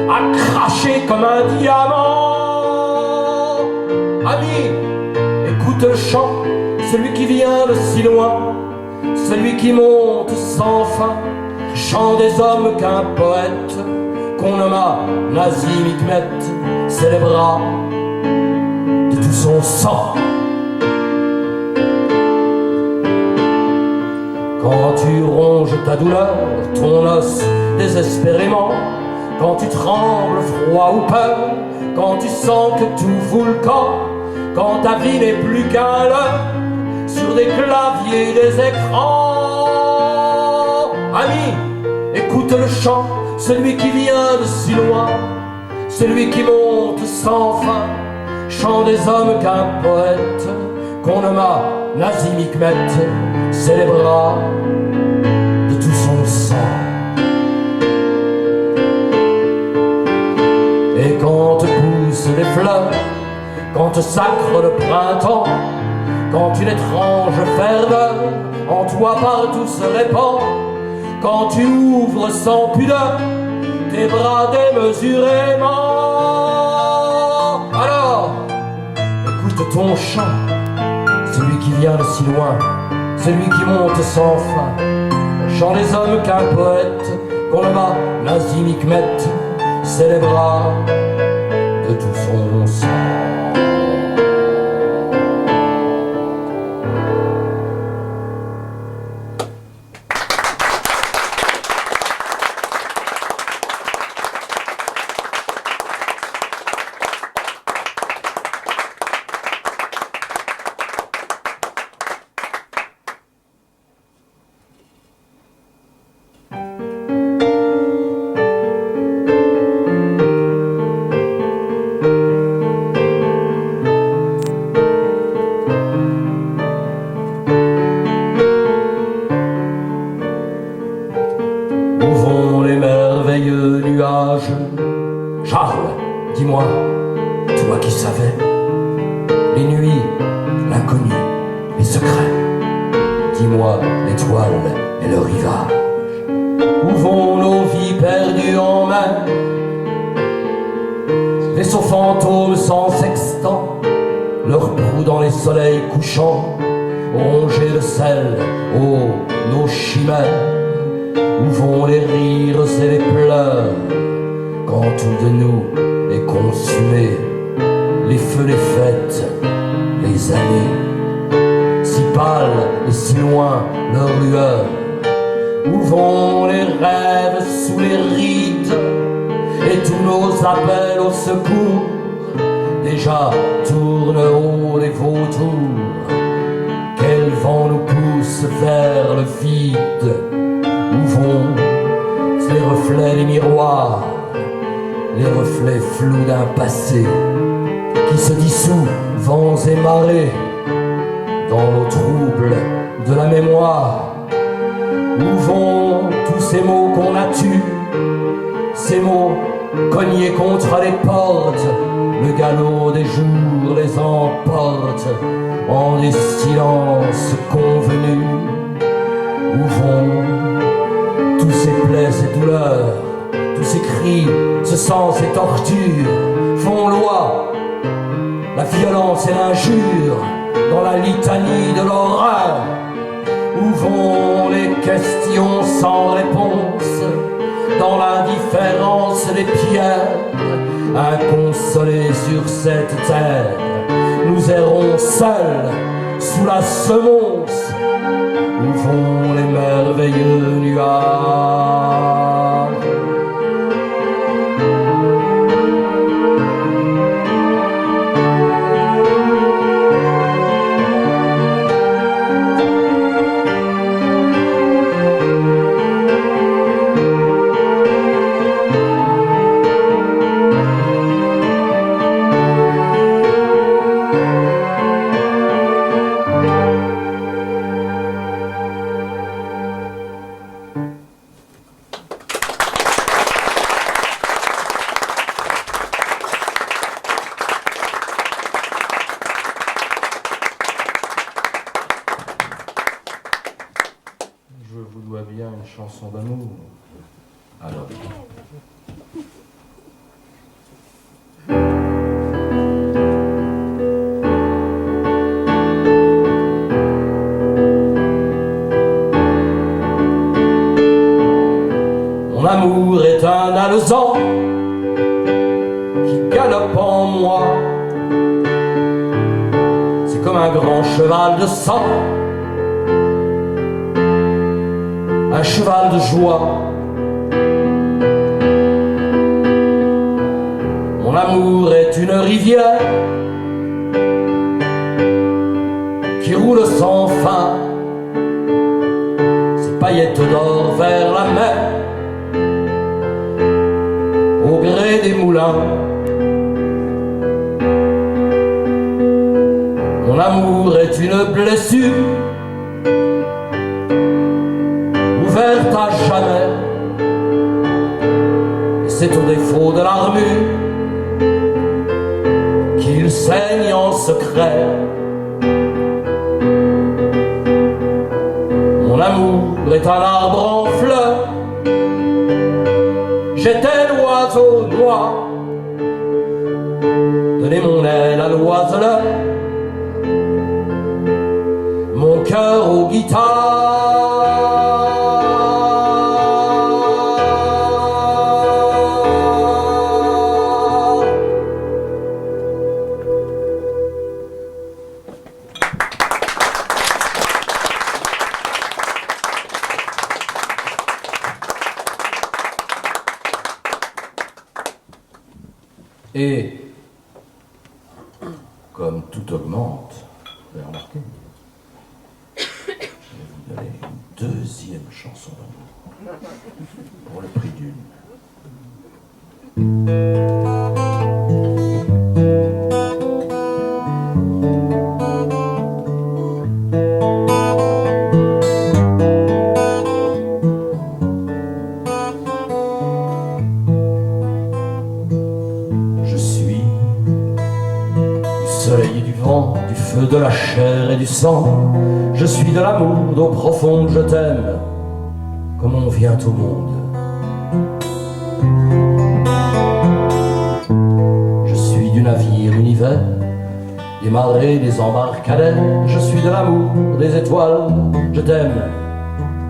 à cracher comme un diamant. Ami, écoute le chant, celui qui vient de si loin, celui qui monte sans fin, chant des hommes qu'un poète qu'on nomma Nazim Hikmet célébra de tout son sang. Quand tu ronges ta douleur, ton os désespérément, quand tu trembles froid ou peur, quand tu sens que tout fout le camp, quand ta vie n'est plus qu'un leurre, sur des claviers, des écrans. Ami, écoute le chant, celui qui vient de si loin, celui qui monte sans fin, chant des hommes qu'un poète qu'on nomma Nazim Hikmet célébra de tout son sang. Et quand te poussent les fleurs, quand te sacre le printemps, quand une étrange ferveur en toi partout se répand, quand tu ouvres sans pudeur tes bras démesurément, alors écoute ton chant, celui qui vient de si loin, celui qui monte sans fin, chant des hommes qu'un poète qu'on nomma Nazim Hikmet célébra de tout son sang. Charles, dis-moi, toi qui savais les nuits, l'inconnu, les secrets, dis-moi l'étoile et le rivage. Où vont nos vies perdues en mer? Vaisseaux fantômes sans sextant, leurs proues dans les soleils couchants, rongés de sel, oh, nos chimères. Où vont les rires et les pleurs quand tout de nous est consumé, les feux, les fêtes, les années, si pâles et si loin leur lueur. Où vont les rêves sous les rides et tous nos appels au secours? Déjà tournent haut les vautours, quel vent nous pousse vers le vide? Où vont les reflets des miroirs, les reflets flous d'un passé qui se dissout, vents et marées, dans l'eau trouble de la mémoire? Où vont tous ces mots qu'on a tus, ces mots cognés contre les portes? Le galop des jours les emporte en des silences convenus. Où vont tous ces plaies et douleurs, tous ces cris, ce sang, ces tortures font loi, la violence et l'injure dans la litanie de l'horreur? Où vont les questions sans réponse dans l'indifférence des pierres? Inconsolés sur cette terre, nous errons seuls sous la semonce. Où vont les merveilleux nuages? Je vous dois bien une chanson d'amour. Alors. Mon amour est un alezan qui galope en moi. C'est comme un grand cheval de sang, un cheval de joie. Mon amour est une rivière qui roule sans enfin ses paillettes d'or vers la mer, au gré des moulins. Mon amour est une blessure ouverte à jamais, et c'est au défaut de l'armure qu'il saigne en secret. Mon amour est un arbre en fleurs, j'étais l'oiseau noir, donnez mon aile à l'oiseleur, mon cœur aux guitares. Et comme tout augmente, vous avez remarqué, je vais vous donner une deuxième chanson d'amour pour le prix d'une. De la chair et du sang, je suis de l'amour d'eau profonde, je t'aime comme on vient au monde. Je suis du navire univers, des marées, des embarcadères, je suis de l'amour des étoiles, je t'aime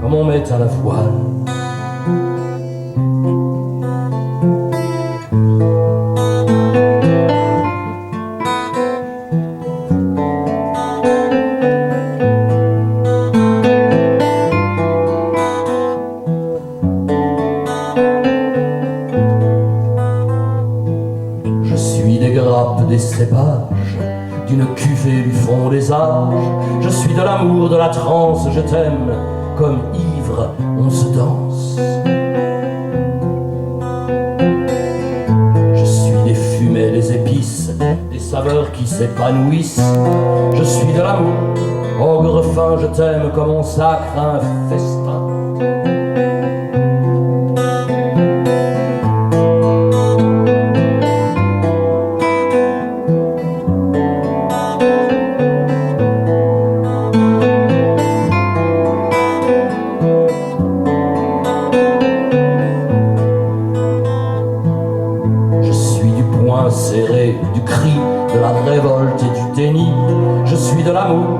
comme on met à la voile. Des cépages, d'une cuvée du fond des âges, je suis de l'amour, de la transe, je t'aime comme ivre on se danse. Je suis des fumées, des épices, des saveurs qui s'épanouissent, je suis de l'amour, ogre fin, je t'aime comme on sacre un festin. Serré du cri, de la révolte et du déni, je suis de l'amour,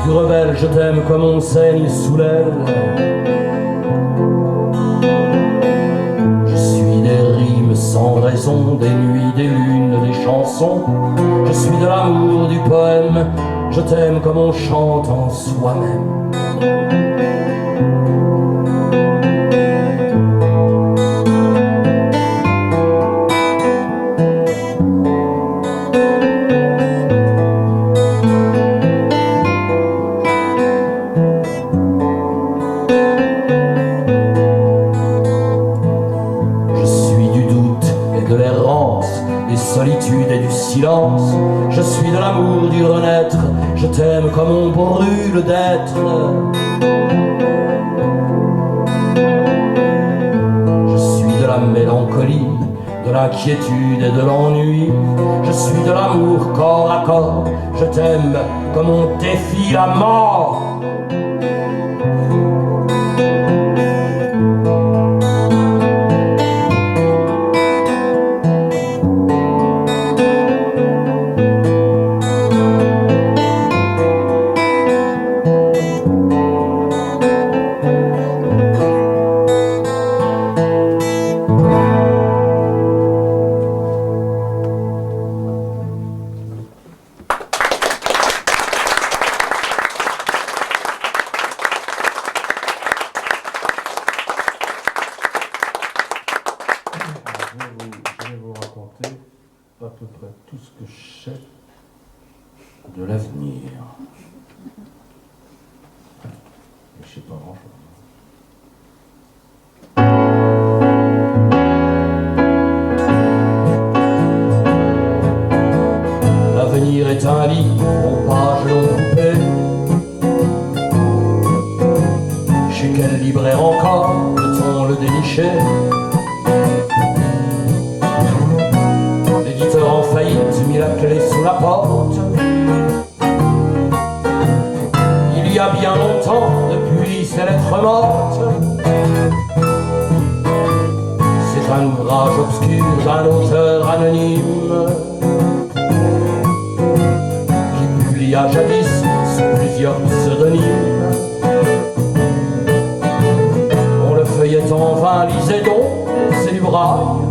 du rebelle, je t'aime comme on saigne sous l'aile. Je suis des rimes sans raison, des nuits, des lunes, des chansons, je suis de l'amour, du poème, je t'aime comme on chante en soi-même. Et du silence, je suis de l'amour, du renaître, je t'aime comme on brûle d'être. Je suis de la mélancolie, de l'inquiétude et de l'ennui, je suis de l'amour corps à corps, je t'aime comme on défie la mort. À peu près tout ce que je sais de l'avenir. Je sais pas grand-chose. L'avenir est un livre aux pages non coupées. Chez quel libraire encore peut-on le dénicher? L'éditeur en faillite mit la clé sous la porte. Il y a bien longtemps depuis ces lettres mortes. C'est un ouvrage obscur d'un auteur anonyme qui publia jadis sous plusieurs pseudonymes. On le feuillait en vain, lisait donc ses librailles.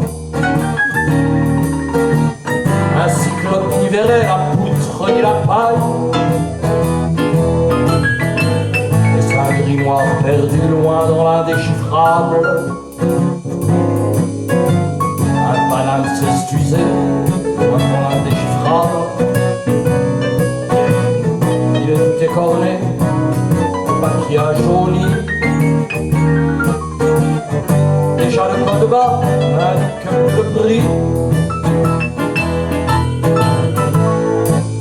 Un cyclope n'y verrait la poutre ni la paille. Et sa grimoire perdu loin dans l'indéchiffrable. Un paname s'excusait loin dans l'indéchiffrable. Il est tout écorné, maquillage jauni. Déjà le code bas indique le prix.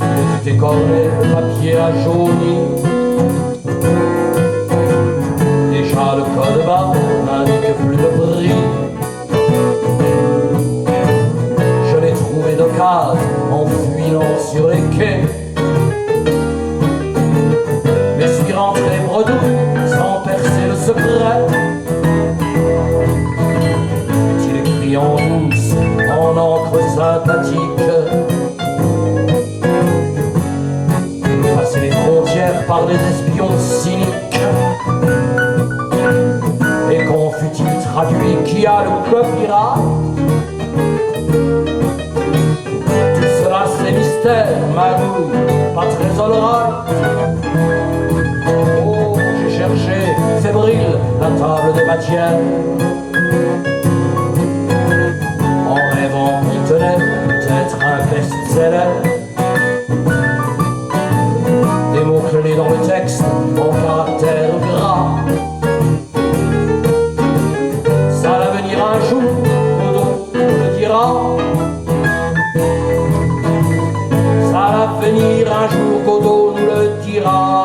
Il est tout écorné, le papier a jauni. Déjà le code bas n'indique plus de prix. Je l'ai trouvé d'occasion en fuyant sur les quais. Mais suis rentré bredouille sans percer le secret. Est-il écrit en douce, en encre sympathique? Passer les frontières par des espions cyniques. Et quand fut-il traduit, qui a le copyright? Tout cela c'est mystère, magouille, pas très all-right. Oh, j'ai cherché, fébrile, la table des matières, en rêvant qu'on tenait peut-être un best-seller. Des mots-clés dans le texte, en caractère gras. Ça va venir un jour, Godot le dira. Ça va venir un jour, Godot nous le dira.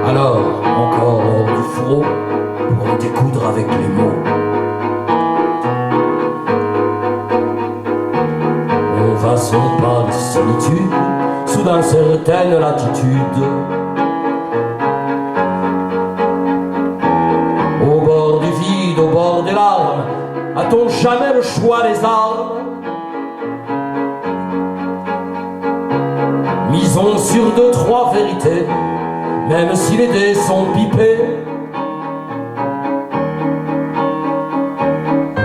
Alors, encore hors du fourreau, pour découdre avec les mots. On va sur le pas de solitude, sous d'une certaine latitude. Au bord du vide, au bord des larmes, a-t-on jamais le choix des armes? Misons sur deux, trois vérités, même si les dés sont pipés.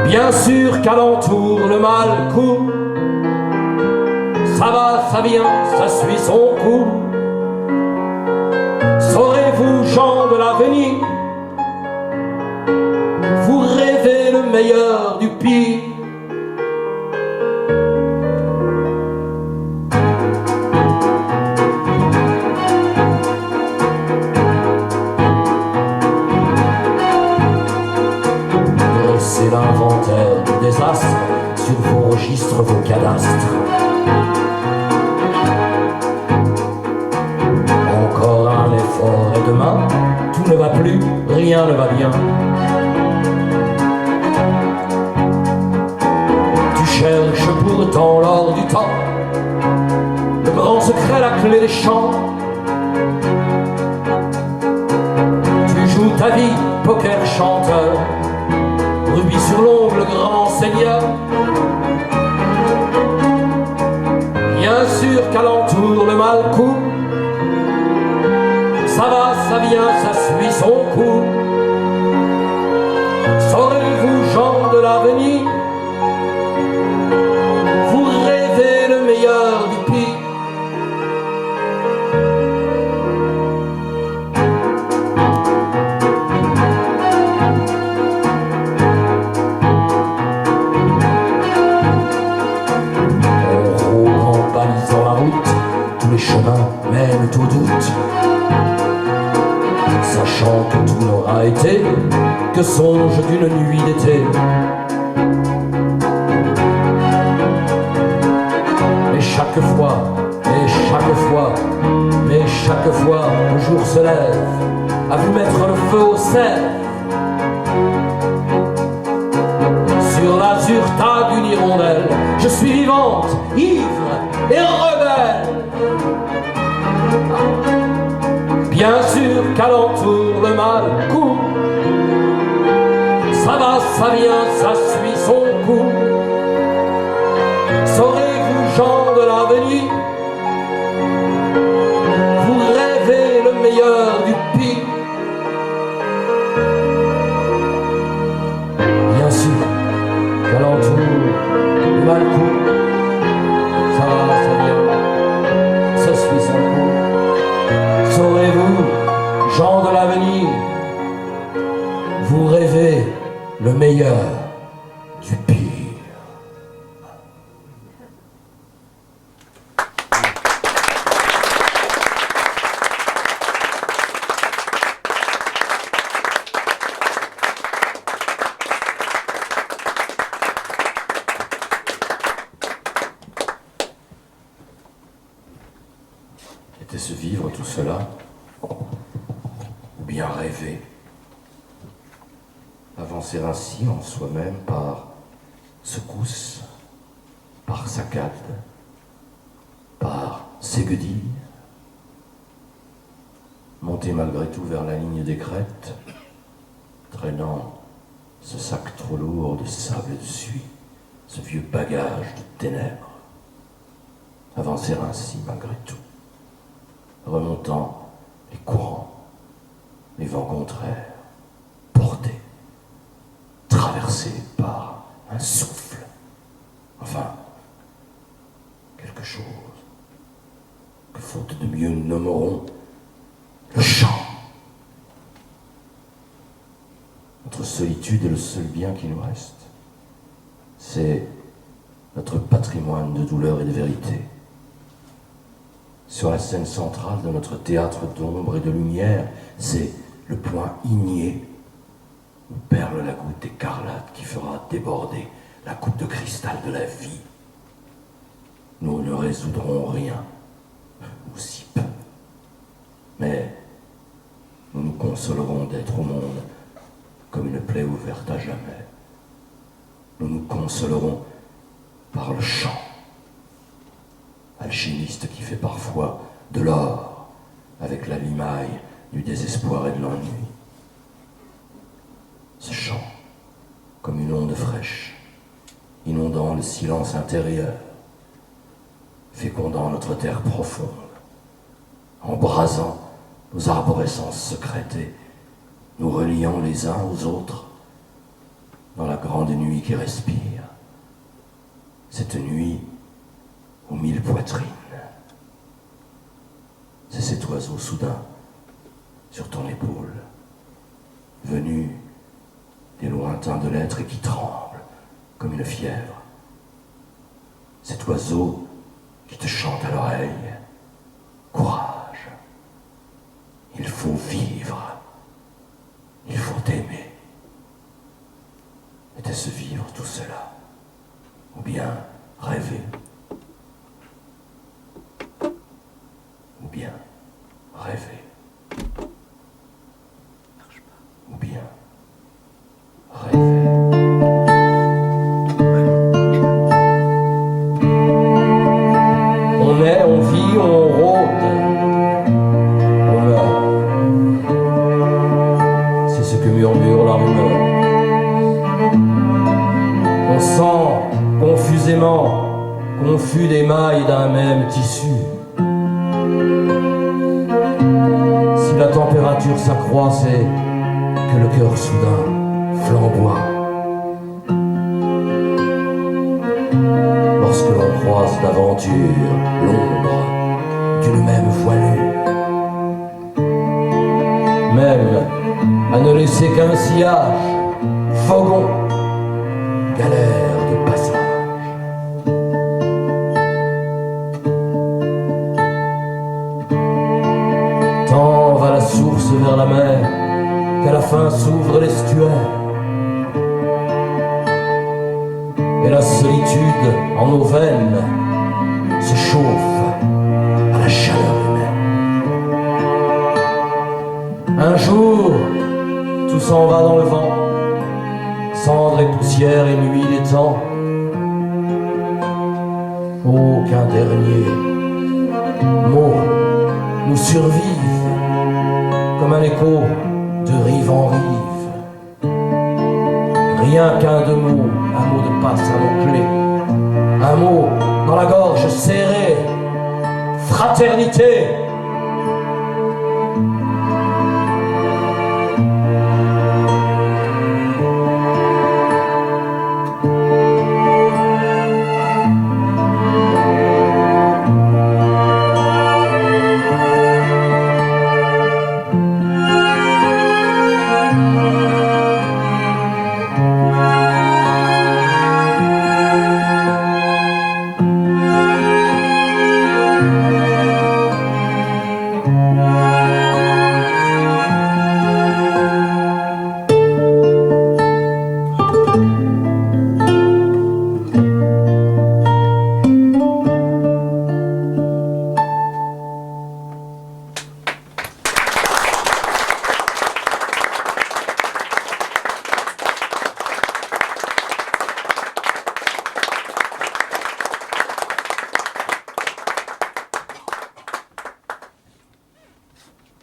Bien sûr qu'alentour le mal court. Ça va, ça vient, ça suit son cours. Saurez-vous, gens de l'avenir, vous rêvez le meilleur du pire? Dressez l'inventaire du désastre sur vos registres, vos cadastres. Encore un effort et demain, tout ne va plus, rien ne va bien. Tu cherches pourtant l'or du temps, le grand secret, la clé des champs. Tu joues ta vie, poker chanteur, rubis sur l'ongle, grand seigneur. Bien sûr qu'alentour le mal court. Ça va, ça vient, ça suit son cours. Saurez-vous, gens de l'avenir, vous sachant que tout n'aura été que songe d'une nuit d'été. Mais chaque fois, le jour se lève, à vous mettre le feu au cerf. Sur l'azur tas d'une hirondelle, je suis vivante, ivre et rebelle. Bien sûr qu'alentour le mal court, ça va, ça vient, ça suit son cours. Saurez-vous, gens de l'avenir, vous rêvez le meilleur du pire. Bien sûr qu'alentour le mal court, ça va, ça vient, ça suit son cours. Saurez-vous, gens de l'avenir, vous rêvez le meilleur du pire. Était-ce vivre tout cela, ou bien rêver? Avancer ainsi en soi-même par secousse, par saccade, par séguedille, monter malgré tout vers la ligne des crêtes, traînant ce sac trop lourd de sable et de suie, ce vieux bagage de ténèbres. Avancer ainsi malgré tout, remontant les courants, les vents contraires, portés, traversés par un souffle, enfin, quelque chose que faute de mieux nous nommerons le chant. Notre solitude est le seul bien qui nous reste. C'est notre patrimoine de douleur et de vérité. Sur la scène centrale de notre théâtre d'ombre et de lumière, c'est le point igné où perle la goutte d'écarlate qui fera déborder la coupe de cristal de la vie. Nous ne résoudrons rien, ou si peu, mais nous nous consolerons d'être au monde comme une plaie ouverte à jamais. Nous nous consolerons par le chant, alchimiste qui fait parfois de l'or avec la limaille du désespoir et de l'ennui. Ce chant, comme une onde fraîche, inondant le silence intérieur, fécondant notre terre profonde, embrasant nos arborescences secrètes et nous reliant les uns aux autres dans la grande nuit qui respire, cette nuit aux 1000 poitrines. C'est cet oiseau soudain sur ton épaule, venu des lointains de l'être et qui tremble comme une fièvre. Cet oiseau qui te chante à l'oreille, courage, il faut vivre, il faut aimer. Était-ce vivre tout cela, ou bien rêver, ou bien rêver, ou bien rêver. On est, on vit, on rôde, on meurt. C'est ce que murmure la rumeur. On sent confusément, confus des mailles d'un même tissu. Si la température s'accroît, c'est que le cœur soudain flamboie. Lorsque l'on croise d'aventure l'ombre d'une même voilure, même à ne laisser qu'un sillage, fogon, galère de passage. Tant va la source vers la mer, qu'à la fin s'ouvre l'estuaire et la solitude en nos veines se chauffe à la chaleur humaine. Un jour, tout s'en va dans le vent, cendres et poussière et nuit des temps. Aucun dernier mot nous survive comme un écho de rive en rive. Rien qu'un deux mots, un mot de passe, un mot clé, un mot dans la gorge serrée, fraternité.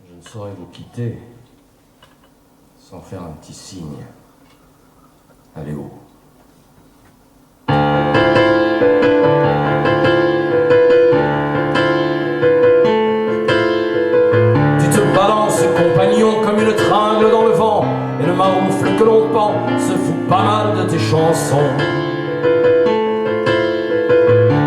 Je ne saurais vous quitter sans faire un petit signe. Allez haut. Tu te balances, compagnon, comme une tringle dans le vent, et le maroufle que l'on pend se fout pas mal de tes chansons.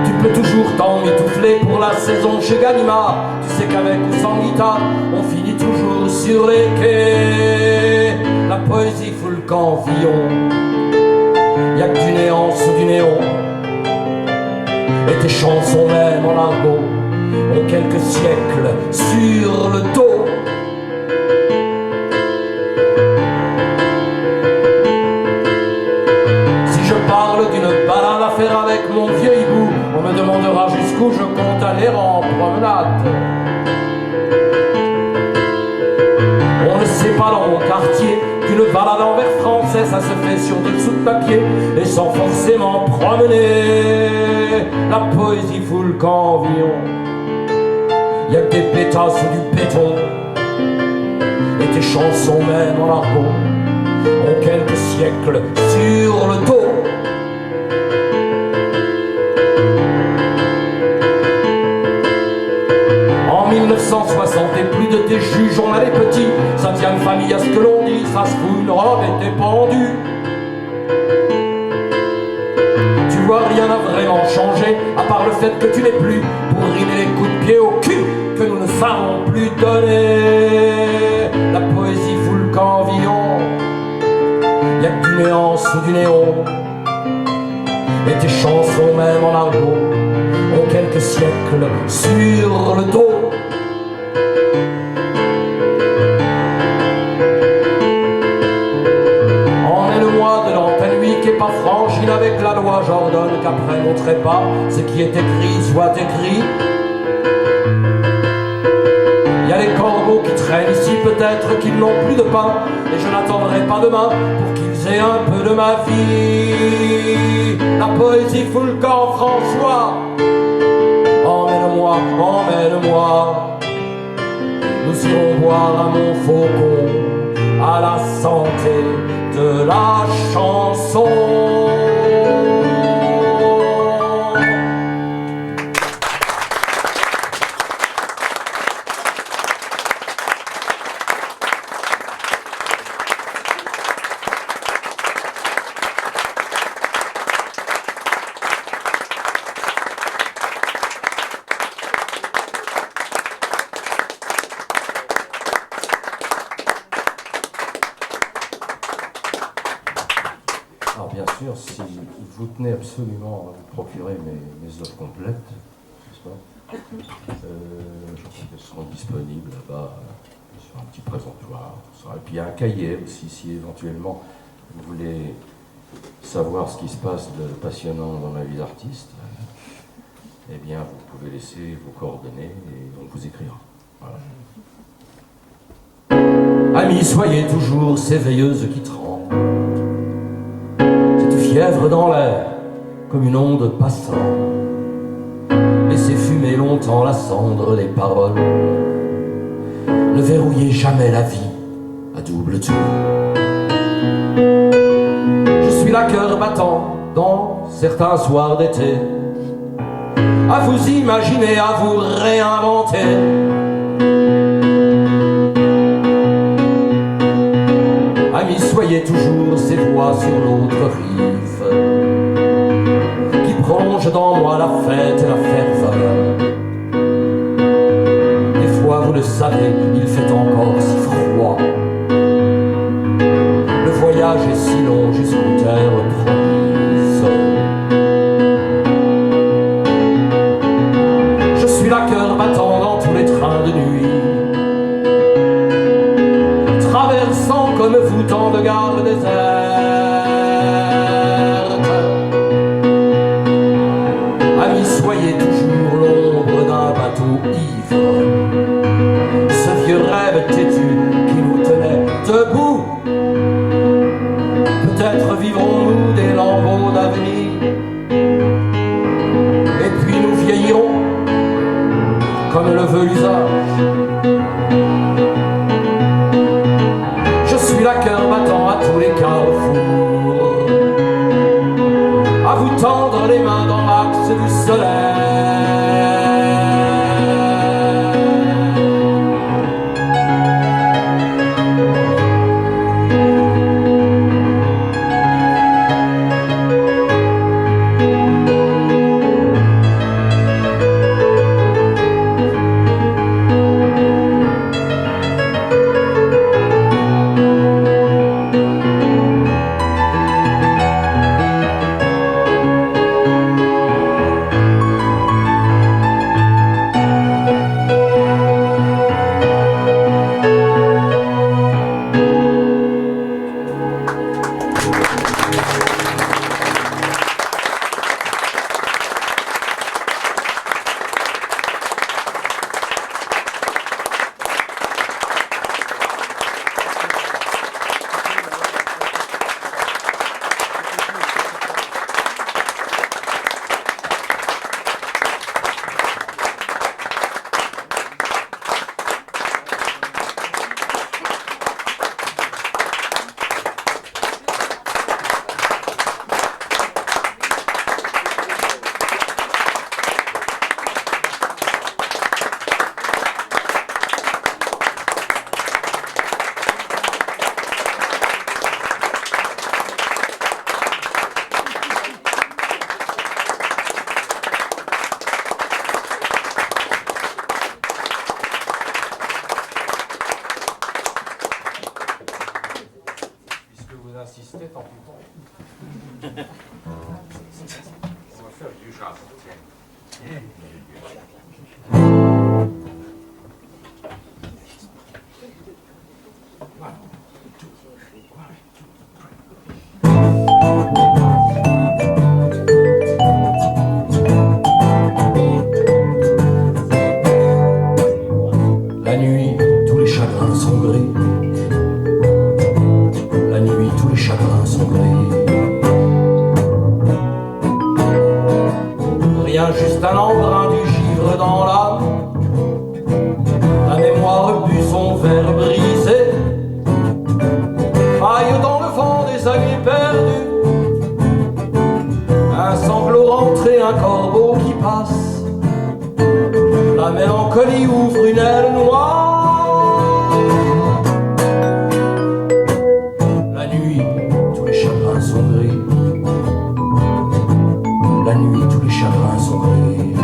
Tu peux toujours t'en mitoufler pour la saison chez Gallimard. Tu sais qu'avec ou sans guitare, on finit toujours sur les quais. La poésie fout le camp Villon, y'a que du néant sous du néon, et tes chansons même en argot ont quelques siècles sur le dos. Si je parle d'une balade à faire avec mon vieux hibou, on me demandera jusqu'où je compte aller en promenade. On ne sait pas dans mon quartier qu'une balade en vers français, ça se fait sur des dessous de papier et sans forcément promener. La poésie fout le camp Villon, y'a que des pétasses ou du béton, et tes chansons même en argot ont quelques siècles sur le dos. En 1960 et plus de tes juges, on a les petits, ça tient de famille à ce que l'on dit, ça se fout une robe et t'es pendu. Tu vois, rien n'a vraiment changé, à part le fait que tu n'es plus pour rimer les coups de pied au cul que nous ne savons plus donner. La poésie fout le camp Villon, y'a que du néant sous du néon, et tes chansons même en argot ont quelques siècles sur le dos. Emmène-moi de l'antenne lui qui est pas frangine avec la loi, j'ordonne qu'après mon trépas, ce qui est écrit soit écrit. Il y a les corbeaux qui traînent ici, peut-être qu'ils n'ont plus de pain, et je n'attendrai pas demain pour qu'ils aient un peu de ma vie. La poésie fout le camp François, emmène-moi, emmène-moi. Nous irons boire à Montfaucon, à la santé de la chanson. Alors bien sûr, si vous tenez absolument à vous procurer mes œuvres complètes, n'est-ce pas, je crois qu'elles seront disponibles là-bas sur un petit présentoir, tout ça. Et puis il y a un cahier aussi, si éventuellement vous voulez savoir ce qui se passe de passionnant dans la vie d'artiste, eh bien vous pouvez laisser vos coordonnées et on vous écrira. Voilà. Amis, soyez toujours ces veilleuses qui tremblent, cette fièvre dans l'air comme une onde passant. Laissez fumer longtemps la cendre des paroles. Ne verrouillez jamais la vie à double tour. Je suis là cœur battant dans certains soirs d'été, à vous imaginer, à vous réinventer. Amis, soyez toujours ces voix sur l'autre rive qui prolongent dans moi la fête et la ferveur. Des fois, vous le savez, il fait encore si froid. Le voyage est si long jusqu'aux terres promises. Je suis là cœur battant dans tous les trains de nuit, traversant comme vous tant de gares désertes. Amis, soyez toujours l'ombre d'un bateau ivre, ce vieux rêve têtu qui nous tenait debout. Peut-être vivrons-nous des lambeaux d'avenir, et puis nous vieillirons comme le veut l'usage. Je suis là cœur battant à tous les carrefours, à vous tendre les mains dans l'axe du soleil. Insistez, tant pis. On va faire du jazz. La nuit, tous les chagrins sont gris. La nuit, tous les chagrins sont gris. Rien, juste un embrun du givre dans l'âme. La mémoire bu son verre brisé. Faille dans le vent des amis perdus. Un sanglot rentré, un corbeau qui passe. La mélancolie ouvre une aile noire. La nuit, tous les chagrins sont gris. La nuit, tous les chagrins sont gris.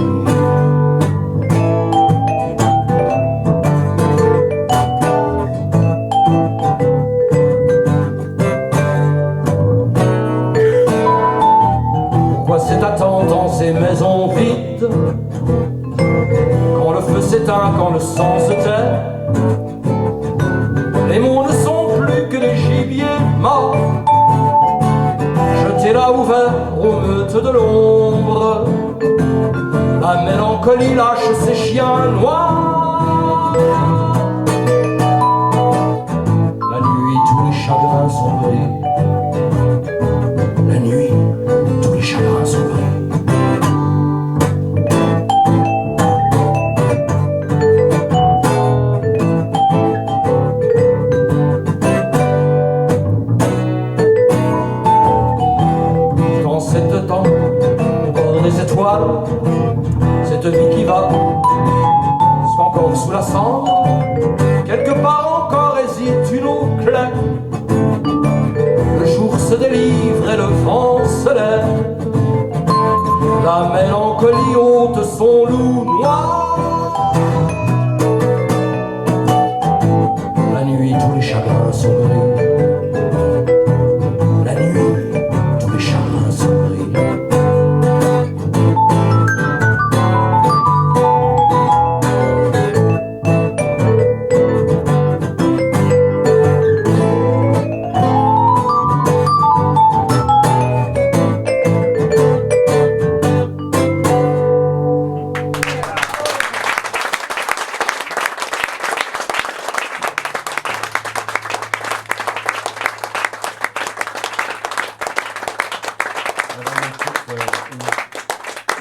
Pourquoi cette attente dans ces maisons vides? Quand le feu s'éteint, quand le sang se tait, a ouvert aux meutes de l'ombre. La mélancolie lâche ses chiens noirs. La nuit, tous les chagrins sont gris. La nuit, tous les chagrins sont gris. Dans cette temps, au bord des étoiles, cette vie qui va, encore sous la cendre, quelque part encore hésite une eau claire. Le jour se délivre et le vent se lève. La mélancolie ôte son loup noir. La nuit, tous les chagrins sont gris. La nuit, tous les chagrins sont gris.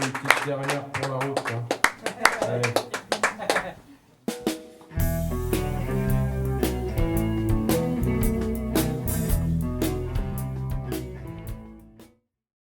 Une petite dernière pour la route. Hein. Allez.